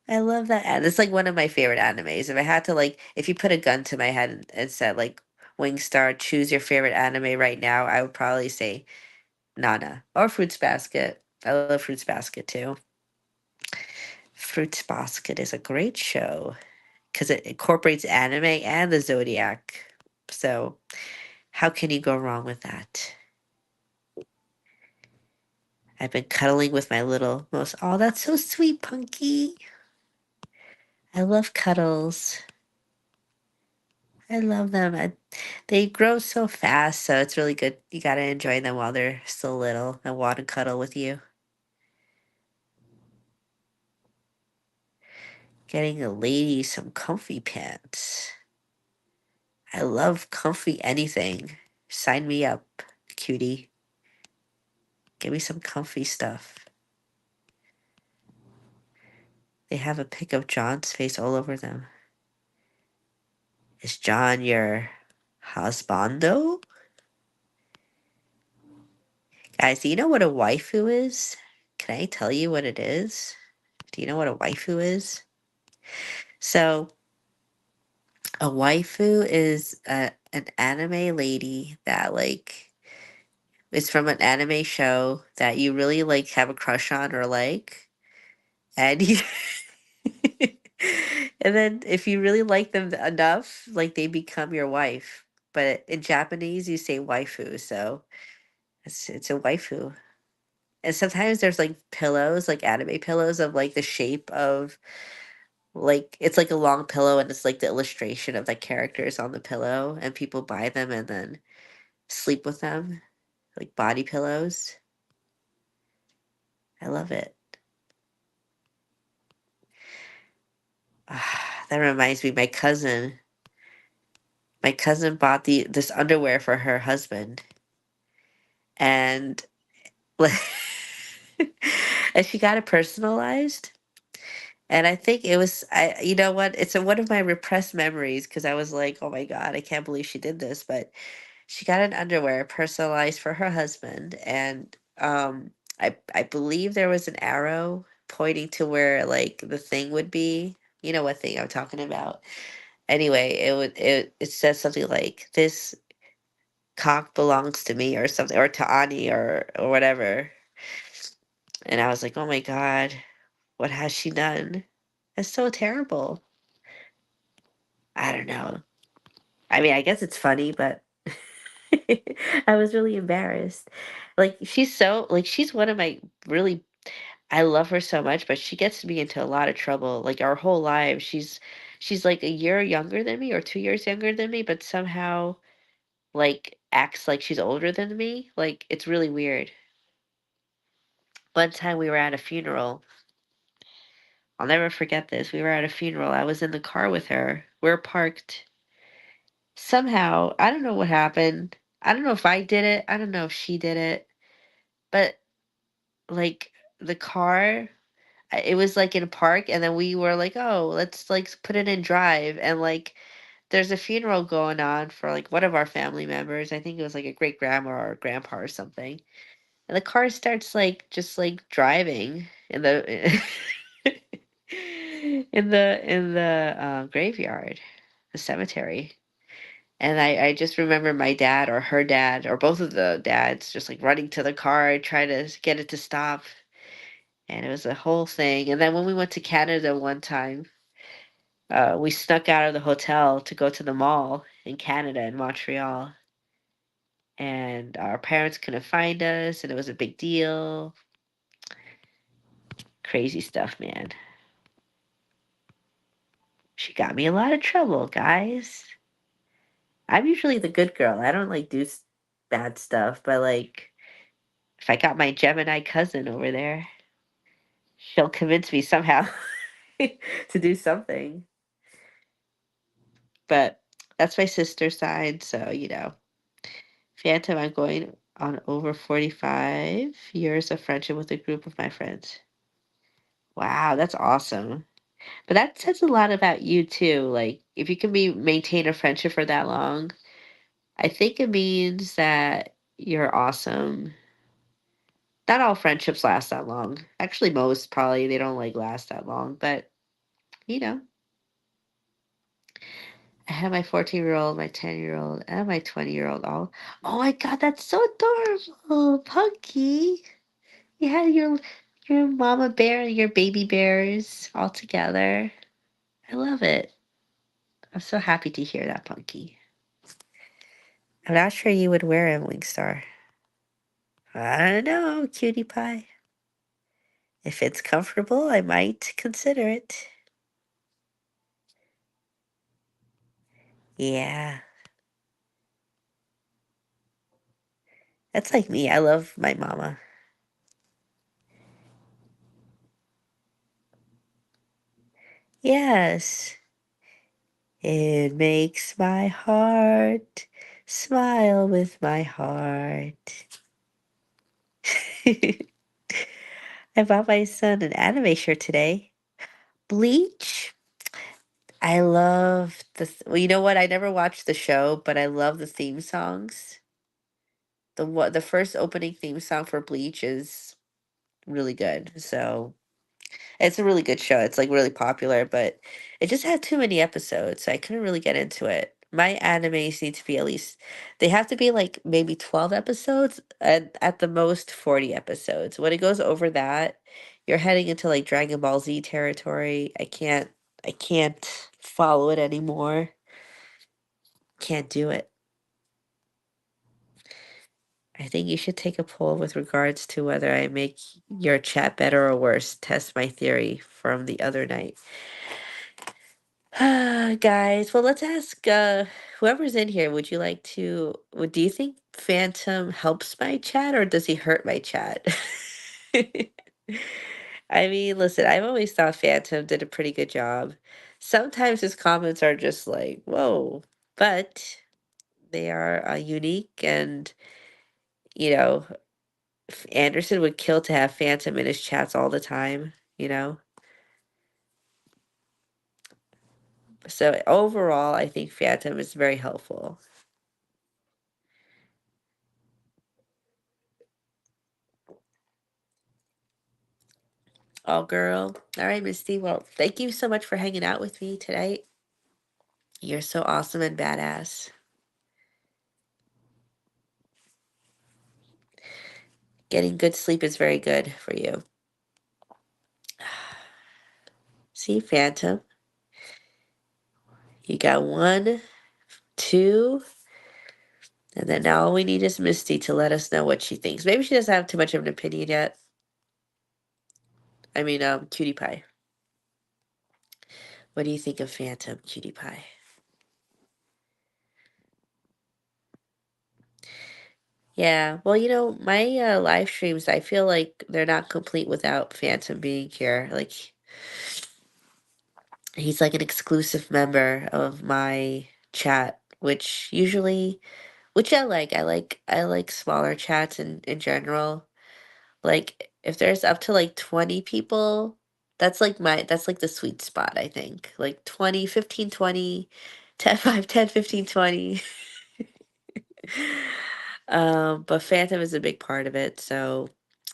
I love that. It's like one of my favorite animes. If I had to like, if you put a gun to my head and said like, Wingstar, choose your favorite anime right now, I would probably say Nana or Fruits Basket. I love Fruits Basket too. Fruits Basket is a great show because it incorporates anime and the Zodiac. So how can you go wrong with that? I've been cuddling with my little most. Oh, that's so sweet, Punky. I love cuddles. I love them. They grow so fast, so it's really good. You gotta enjoy them while they're still little and want to cuddle with you. Getting a lady some comfy pants. I love comfy anything. Sign me up, cutie. Give me some comfy stuff. They have a pic of John's face all over them. Is John your husbando? Guys, do you know what a waifu is? Can I tell you what it is? Do you know what a waifu is? So, a waifu is an anime lady that like is from an anime show that you really like have a crush on or like, and you and then if you really like them enough, like they become your wife. But in Japanese, you say waifu, so it's a waifu. And sometimes there's like pillows, like anime pillows of like the shape of like it's like a long pillow and it's like the illustration of the characters on the pillow and people buy them and then sleep with them, like body pillows. I love it. That reminds me, my cousin bought this underwear for her husband, and like, and she got it personalized. And I think it was you know what? It's one of my repressed memories because I was like, oh my God, I can't believe she did this. But she got an underwear personalized for her husband, and I believe there was an arrow pointing to where like the thing would be. You know what thing I'm talking about. Anyway, it says something like this cock belongs to me or something or to Ani or whatever. And I was like, "Oh my God, what has she done? That's so terrible." I don't know. I mean, I guess it's funny, but I was really embarrassed. Like she's one of my really I love her so much, but she gets me into a lot of trouble. Like our whole lives, she's like a year younger than me or 2 years younger than me, but somehow like acts like she's older than me. Like it's really weird. One time we were at a funeral. I'll never forget this. We were at a funeral. I was in the car with her. We're parked. Somehow, I don't know what happened. I don't know if I did it. I don't know if she did it. But like the car, it was like in a park and then we were like, "Oh, let's like put it in drive." And like there's a funeral going on for like one of our family members. I think it was like a great grandma or a grandpa or something. And the car starts like just like driving in the in the graveyard, the cemetery. And I just remember my dad or her dad or both of the dads just like running to the car, trying to get it to stop. And it was a whole thing. And then when we went to Canada one time, we snuck out of the hotel to go to the mall in Canada in Montreal. And our parents couldn't find us, and it was a big deal. Crazy stuff, man. She got me a lot of trouble, guys. I'm usually the good girl. I don't like do bad stuff, but like if I got my Gemini cousin over there, she'll convince me somehow to do something. But that's my sister's side, so Phantom, I'm going on over 45 years of friendship with a group of my friends. Wow, that's awesome. But that says a lot about you too. Like if you can be maintain a friendship for that long, I think it means that you're awesome. Not all friendships last that long. Actually, most probably they don't like last that long, but you know, I have my 14-year-old, my 10-year-old, and my 20-year-old all. Oh my God, that's so adorable, Punky. You had your mama bear and your baby bears all together. I love it. I'm so happy to hear that, Punky. I'm not sure you would wear him, Wingstar. I don't know, cutie pie. If it's comfortable, I might consider it. Yeah, that's like me. I love my mama. Yes, it makes my heart smile with my heart. I bought my son an anime shirt today. Bleach. I love well, you know what? I never watched the show, but I love the theme songs. The first opening theme song for Bleach is really good. So it's a really good show. It's like really popular, but it just had too many episodes, so I couldn't really get into it. My animes need to be at least they have to be like maybe 12 episodes and at the most 40 episodes. When it goes over that, you're heading into like Dragon Ball Z territory. I can't follow it anymore. Can't do it. I think you should take a poll with regards to whether I make your chat better or worse. Test my theory from the other night. Guys, well, let's ask whoever's in here, would you like to, do you think Phantom helps my chat or does he hurt my chat? I mean, listen, I've always thought Phantom did a pretty good job. Sometimes his comments are just like, whoa, but they are unique and, you know, Anderson would kill to have Phantom in his chats all the time, you know? So overall, I think Phantom is very helpful. Oh, girl. All right, Misty. Well, thank you so much for hanging out with me tonight. You're so awesome and badass. Getting good sleep is very good for you. See, Phantom, you got one, two, and then now all we need is Misty to let us know what she thinks. Maybe she doesn't have too much of an opinion yet. I mean, Cutie Pie. What do you think of Phantom, Cutie Pie? Yeah, well, my live streams, I feel like they're not complete without Phantom being here. Like, he's like an exclusive member of my chat, which I like. I like smaller chats in general. Like, if there's up to like 20 people, that's like the sweet spot, I think. Like 20, 15, 20, 10, 5, 10, 15, 20. But Phantom is a big part of it, so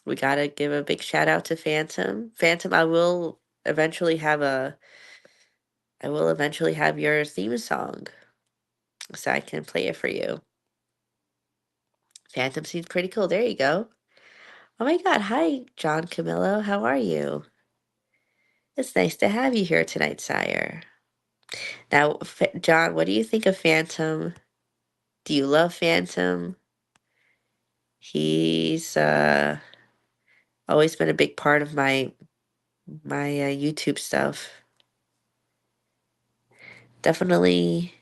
we gotta give a big shout out to Phantom. Phantom, I will eventually have your theme song, so I can play it for you. Phantom seems pretty cool. There you go. Oh my God. Hi, John Camillo. How are you? It's nice to have you here tonight, sire. Now, John, what do you think of Phantom? Do you love Phantom? He's always been a big part of my YouTube stuff. Definitely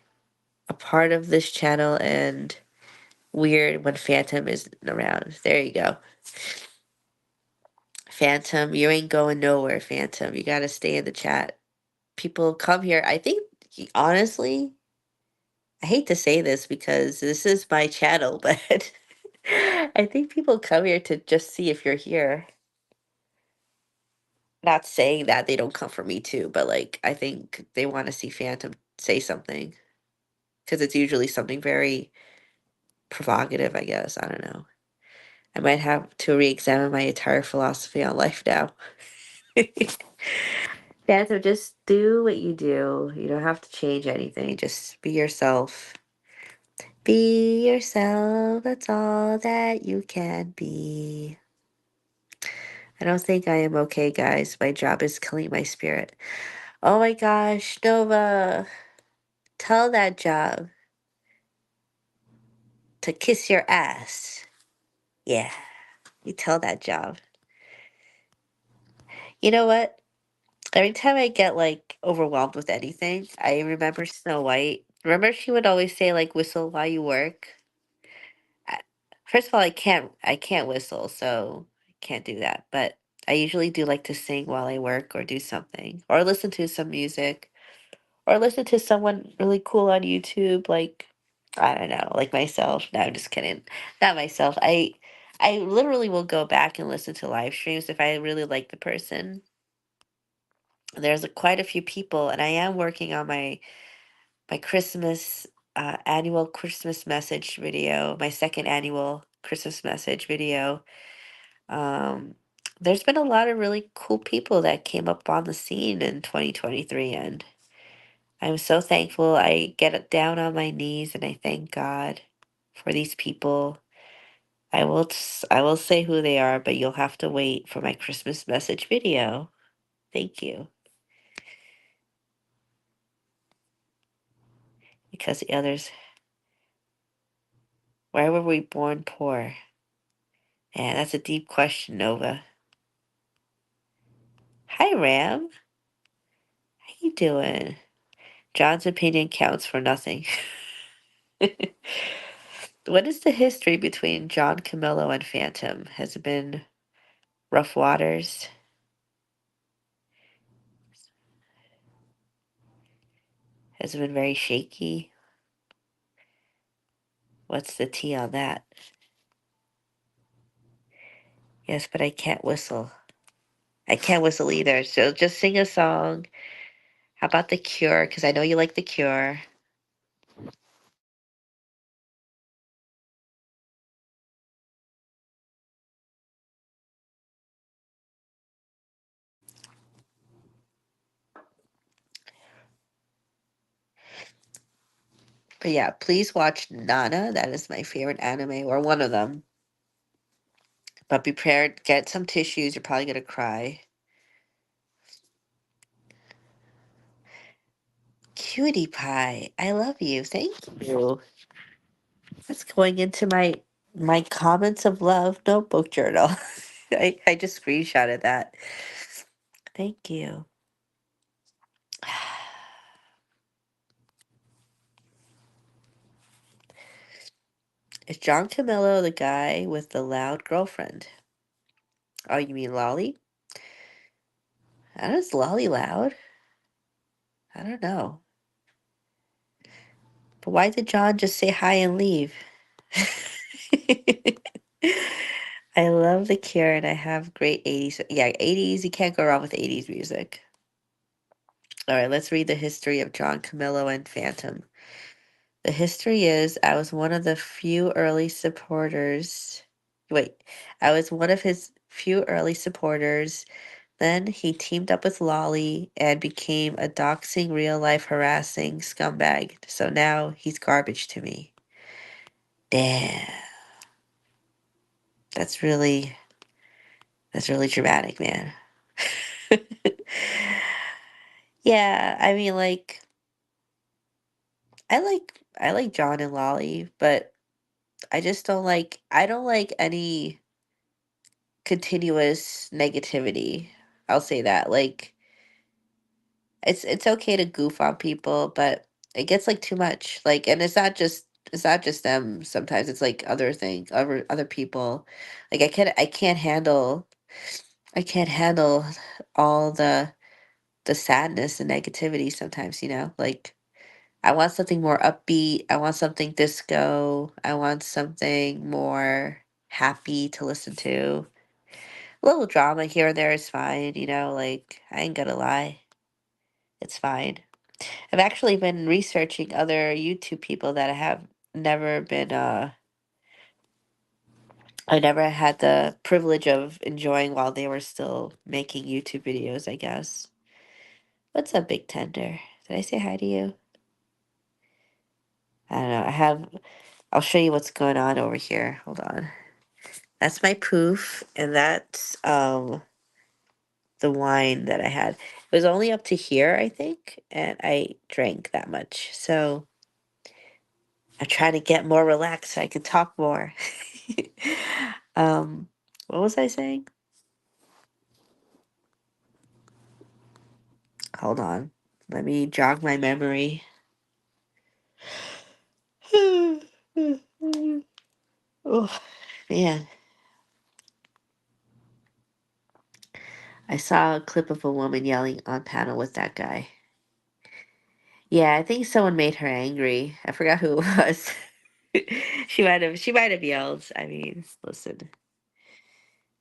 a part of this channel and weird when Phantom isn't around. There you go. Phantom, you ain't going nowhere, Phantom. You gotta stay in the chat. People come here. I think, honestly, I hate to say this because this is my channel, but I think people come here to just see if you're here. Not saying that they don't come for me too, but like, I think they want to see Phantom say something because it's usually something very provocative, I guess. I don't know. I might have to re examine my entire philosophy on life now. Yeah, so just do what you do. You don't have to change anything. Just be yourself. Be yourself. That's all that you can be. I don't think I am okay, guys. My job is killing my spirit. Oh my gosh, Nova, tell that job to kiss your ass. Yeah, you tell that job. You know what? Every time I get like overwhelmed with anything, I remember Snow White. Remember she would always say like whistle while you work? I- First of all, I can't whistle, so I can't do that. But I usually do like to sing while I work or do something or listen to some music or listen to someone really cool on YouTube like I don't know, like myself. No, I'm just kidding. Not myself. I literally will go back and listen to live streams if I really like the person. There's quite a few people, and I am working on my Christmas annual Christmas message video, my second annual Christmas message video. Um, there's been a lot of really cool people that came up on the scene in 2023, and I'm so thankful. I get down on my knees and I thank God for these people. I will say who they are, but you'll have to wait for my Christmas message video. Thank you, because the others. Why were we born poor? Yeah, that's a deep question, Nova. Hi, Ram. How you doing? John's opinion counts for nothing. What is the history between John Camillo and Phantom? Has it been rough waters? Has it been very shaky? What's the tea on that? Yes, but I can't whistle. I can't whistle either. So just sing a song. How about The Cure? Because I know you like The Cure. But yeah, please watch Nana. That is my favorite anime, or one of them. But be prepared. Get some tissues. You're probably gonna cry. Cutie pie. I love you. Thank you. That's going into my comments of love notebook journal. I just screenshotted that. Thank you. Is John Camillo the guy with the loud girlfriend? Oh, you mean Lolly? How does Lolly loud? I don't know. But why did John just say hi and leave? I love The Cure and I have great 80s. Yeah, 80s. You can't go wrong with 80s music. All right, let's read the history of John Camillo and Phantom. The history is I was one of the few early supporters. Wait, I was one of his few early supporters. Then he teamed up with Lolly and became a doxing, real life harassing scumbag. So now he's garbage to me. Damn. That's really that's really dramatic, man. Yeah, I mean like I like John and Lolly, but I don't like any continuous negativity. I'll say that. Like it's okay to goof on people, but it gets like too much. Like and it's not just them. Sometimes it's like other people. Like I can't handle all the sadness and negativity sometimes, Like I want something more upbeat. I want something disco. I want something more happy to listen to. A little drama here and there is fine, like I ain't gonna lie. It's fine. I've actually been researching other YouTube people that I have never been I never had the privilege of enjoying while they were still making YouTube videos, I guess. What's up, Big Tender? Did I say hi to you? I don't know. I'll show you what's going on over here. Hold on. That's my poof, and that's the wine that I had. It was only up to here, I think, and I drank that much. So I'm trying to get more relaxed so I could talk more. um, what was I saying? Hold on. Let me jog my memory. Oh, man. I saw a clip of a woman yelling on panel with that guy. Yeah, I think someone made her angry. I forgot who it was. She might have yelled. I mean, listen,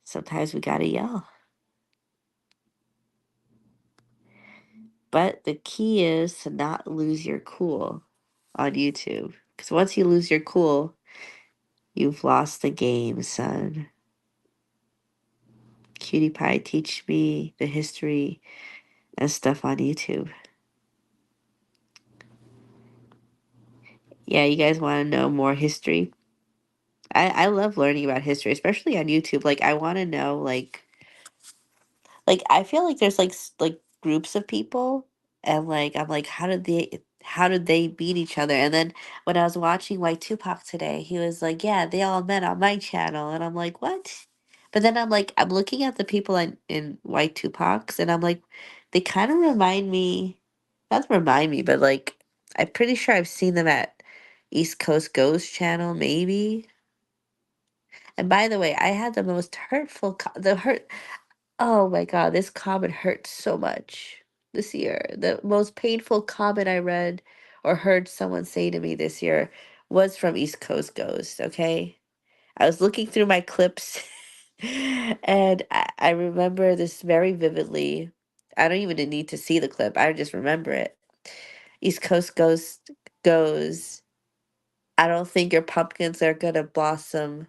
sometimes we gotta yell. But the key is to not lose your cool on YouTube. Because once you lose your cool, you've lost the game, son. Cutie Pie teach me the history and stuff on YouTube. Yeah, you guys want to know more history? I love learning about history, especially on YouTube. Like I want to know like I feel like there's like groups of people and like I'm like how did they how did they meet each other? And then when I was watching White Tupac today, he was like, "Yeah, they all met on my channel," and I'm like, "What?" But then I'm like, I'm looking at the people in White Tupac's, and I'm like, they kind of remind me, not remind me, but like, I'm pretty sure I've seen them at East Coast Ghost channel, maybe. And by the way, I had the most hurtful, the hurt. Oh my God, this comment hurt so much this year. The most painful comment I read or heard someone say to me this year was from East Coast Ghost, okay? I was looking through my clips and I remember this very vividly. I don't even need to see the clip, I just remember it. East Coast Ghost goes, "I don't think your pumpkins are gonna blossom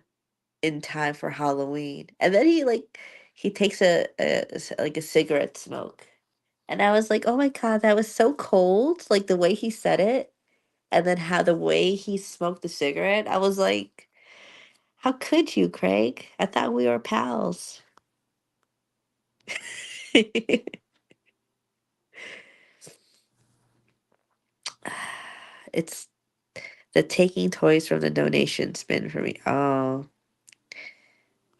in time for Halloween." And then he takes like a cigarette smoke. And I was like, "Oh my God, that was so cold." Like the way he said it and then how the way he smoked the cigarette. I was like, "How could you, Craig? I thought we were pals." It's the taking toys from the donation bin for me. Oh,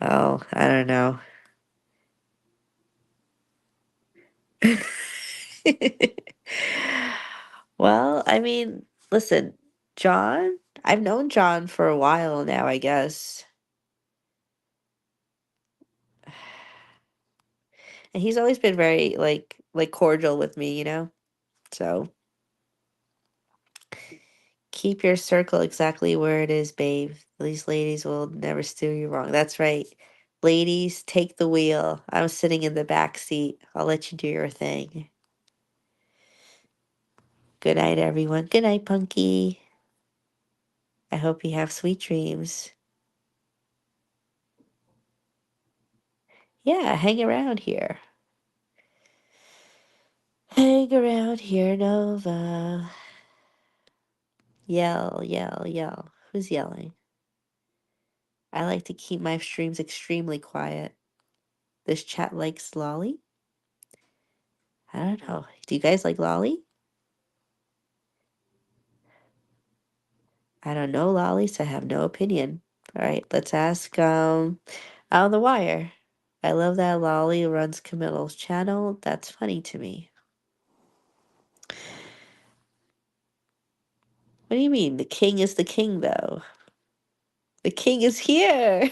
well, I don't know. Well, I mean, listen, John, I've known John for a while now, I guess. And he's always been very like cordial with me, you know? So keep your circle exactly where it is, babe. These ladies will never steer you wrong. That's right. Ladies, take the wheel. I'm sitting in the back seat. I'll let you do your thing. Good night, everyone. Good night, Punky. I hope you have sweet dreams. Yeah, hang around here. Hang around here, Nova. Yell, yell, yell. Who's yelling? I like to keep my streams extremely quiet. This chat likes Lolly? I don't know. Do you guys like Lolly? I don't know Lolly, so I have no opinion. All right, let's ask out on the wire. I love that Lolly runs Camilla's channel. That's funny to me. What do you mean? The king is the king, though. The king is here.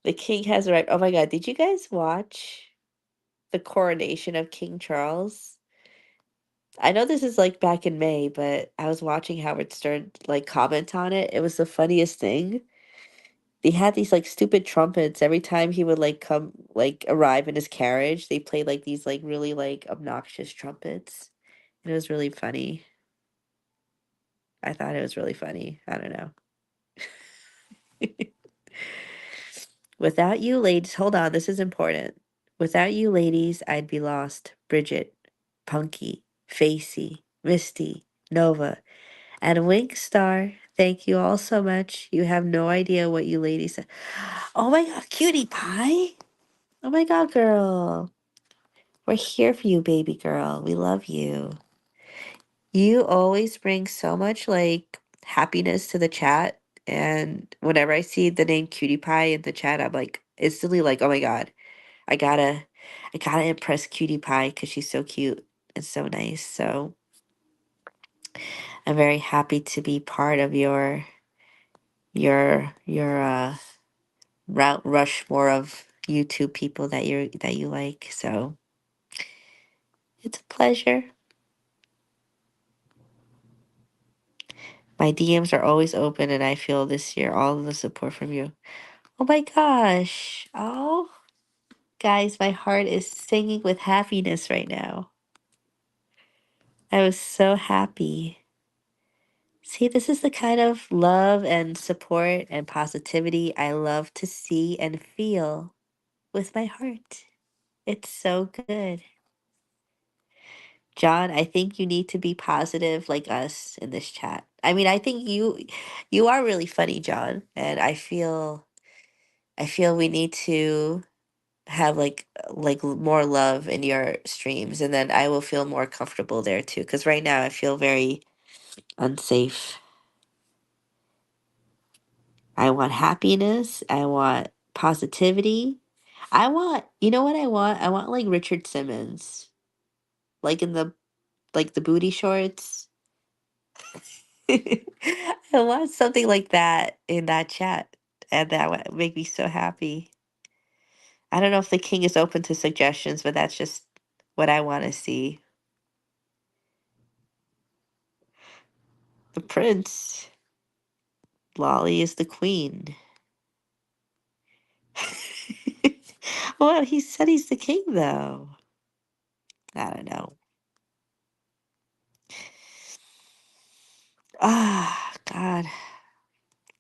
The king has arrived. Oh my God, did you guys watch the coronation of King Charles? I know this is like back in May, but I was watching Howard Stern like comment on it. It was the funniest thing. They had these like stupid trumpets every time he would like come like arrive in his carriage. They played like these like really like obnoxious trumpets. And it was really funny. I thought it was really funny. I don't know. Without you ladies, hold on, this is important. Without you ladies, I'd be lost. Bridget, Punky, Facey, Misty, Nova, and Wink Star. Thank you all so much. You have no idea what you ladies said. Oh my God, cutie pie. Oh my God, girl. We're here for you, baby girl. We love you. You always bring so much like happiness to the chat. And whenever I see the name Cutie Pie in the chat, I'm like instantly like, oh my God, I gotta, I gotta impress Cutie Pie because she's so cute and so nice. So I'm very happy to be part of your Route Rushmore of YouTube people that you like. So it's a pleasure. My DMs are always open, and I feel this year all of the support from you. Oh my gosh. Oh, guys, my heart is singing with happiness right now. I was so happy. See, this is the kind of love and support and positivity I love to see and feel with my heart. It's so good. John, I think you need to be positive like us in this chat. I mean, I think you are really funny, John, and I feel we need to have more love in your streams, and then I will feel more comfortable there too, because right now I feel very unsafe. I want happiness, I want positivity. I want, you know what I want? I want like Richard Simmons, like in the booty shorts. I want something like that in that chat, and that would make me so happy. I don't know if the king is open to suggestions, but that's just what I want to see. The prince. Lolly is the queen. Well, he said he's the king, though. I don't know. Ah, God.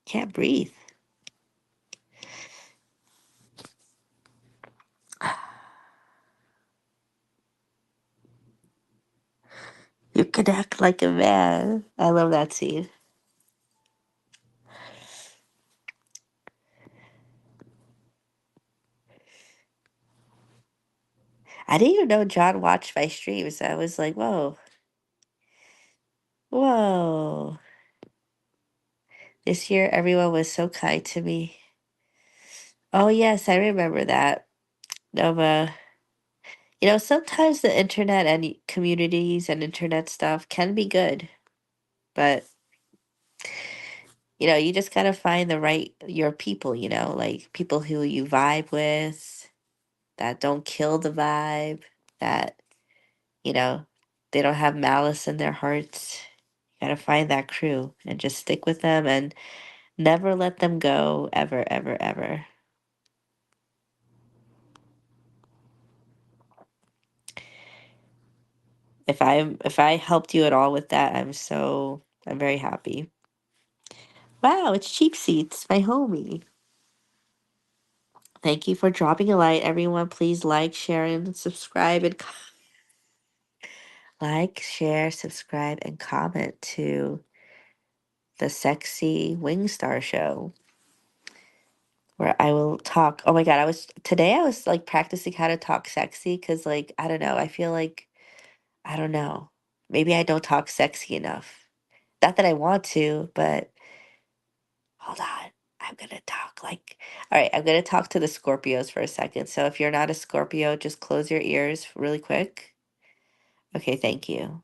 Can't breathe. You can act like a man. I love that scene. I didn't even know John watched my streams. I was like, whoa, whoa. This year, everyone was so kind to me. Oh, yes, I remember that. Nova. Sometimes the internet and communities and internet stuff can be good, but you just gotta find your people, like people who you vibe with, that don't kill the vibe, that, you know, they don't have malice in their hearts. You gotta find that crew and just stick with them and never let them go ever, ever, ever. If I helped you at all with that, I'm very happy. Wow, it's Cheap Seats, my homie. Thank you for dropping a light, everyone. Please like, share, and subscribe and like, share, subscribe, and comment to the Sexy Wingstar Show, where I will talk. Oh my God, I was like practicing how to talk sexy because, like, I don't know. I feel like, I don't know. Maybe I don't talk sexy enough. Not that I want to, but hold on. I'm gonna talk all right, I'm gonna talk to the Scorpios for a second. So if you're not a Scorpio, just close your ears really quick. Okay, thank you.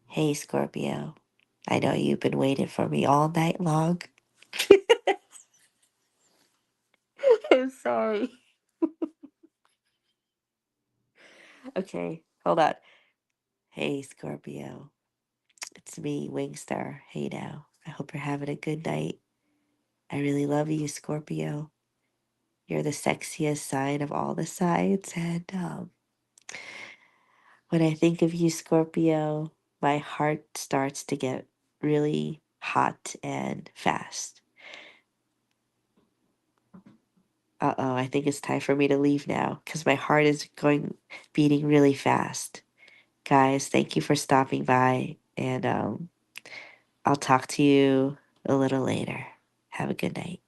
Hey, Scorpio. I know you've been waiting for me all night long. I'm sorry. Okay, hold on. Hey, Scorpio. It's me, Wingstar. Hey now. I hope you're having a good night. I really love you, Scorpio. You're the sexiest sign of all the signs. And when I think of you, Scorpio, my heart starts to get really hot and fast. Uh-oh, I think it's time for me to leave now because my heart is beating really fast. Guys, thank you for stopping by, and I'll talk to you a little later. Have a good night.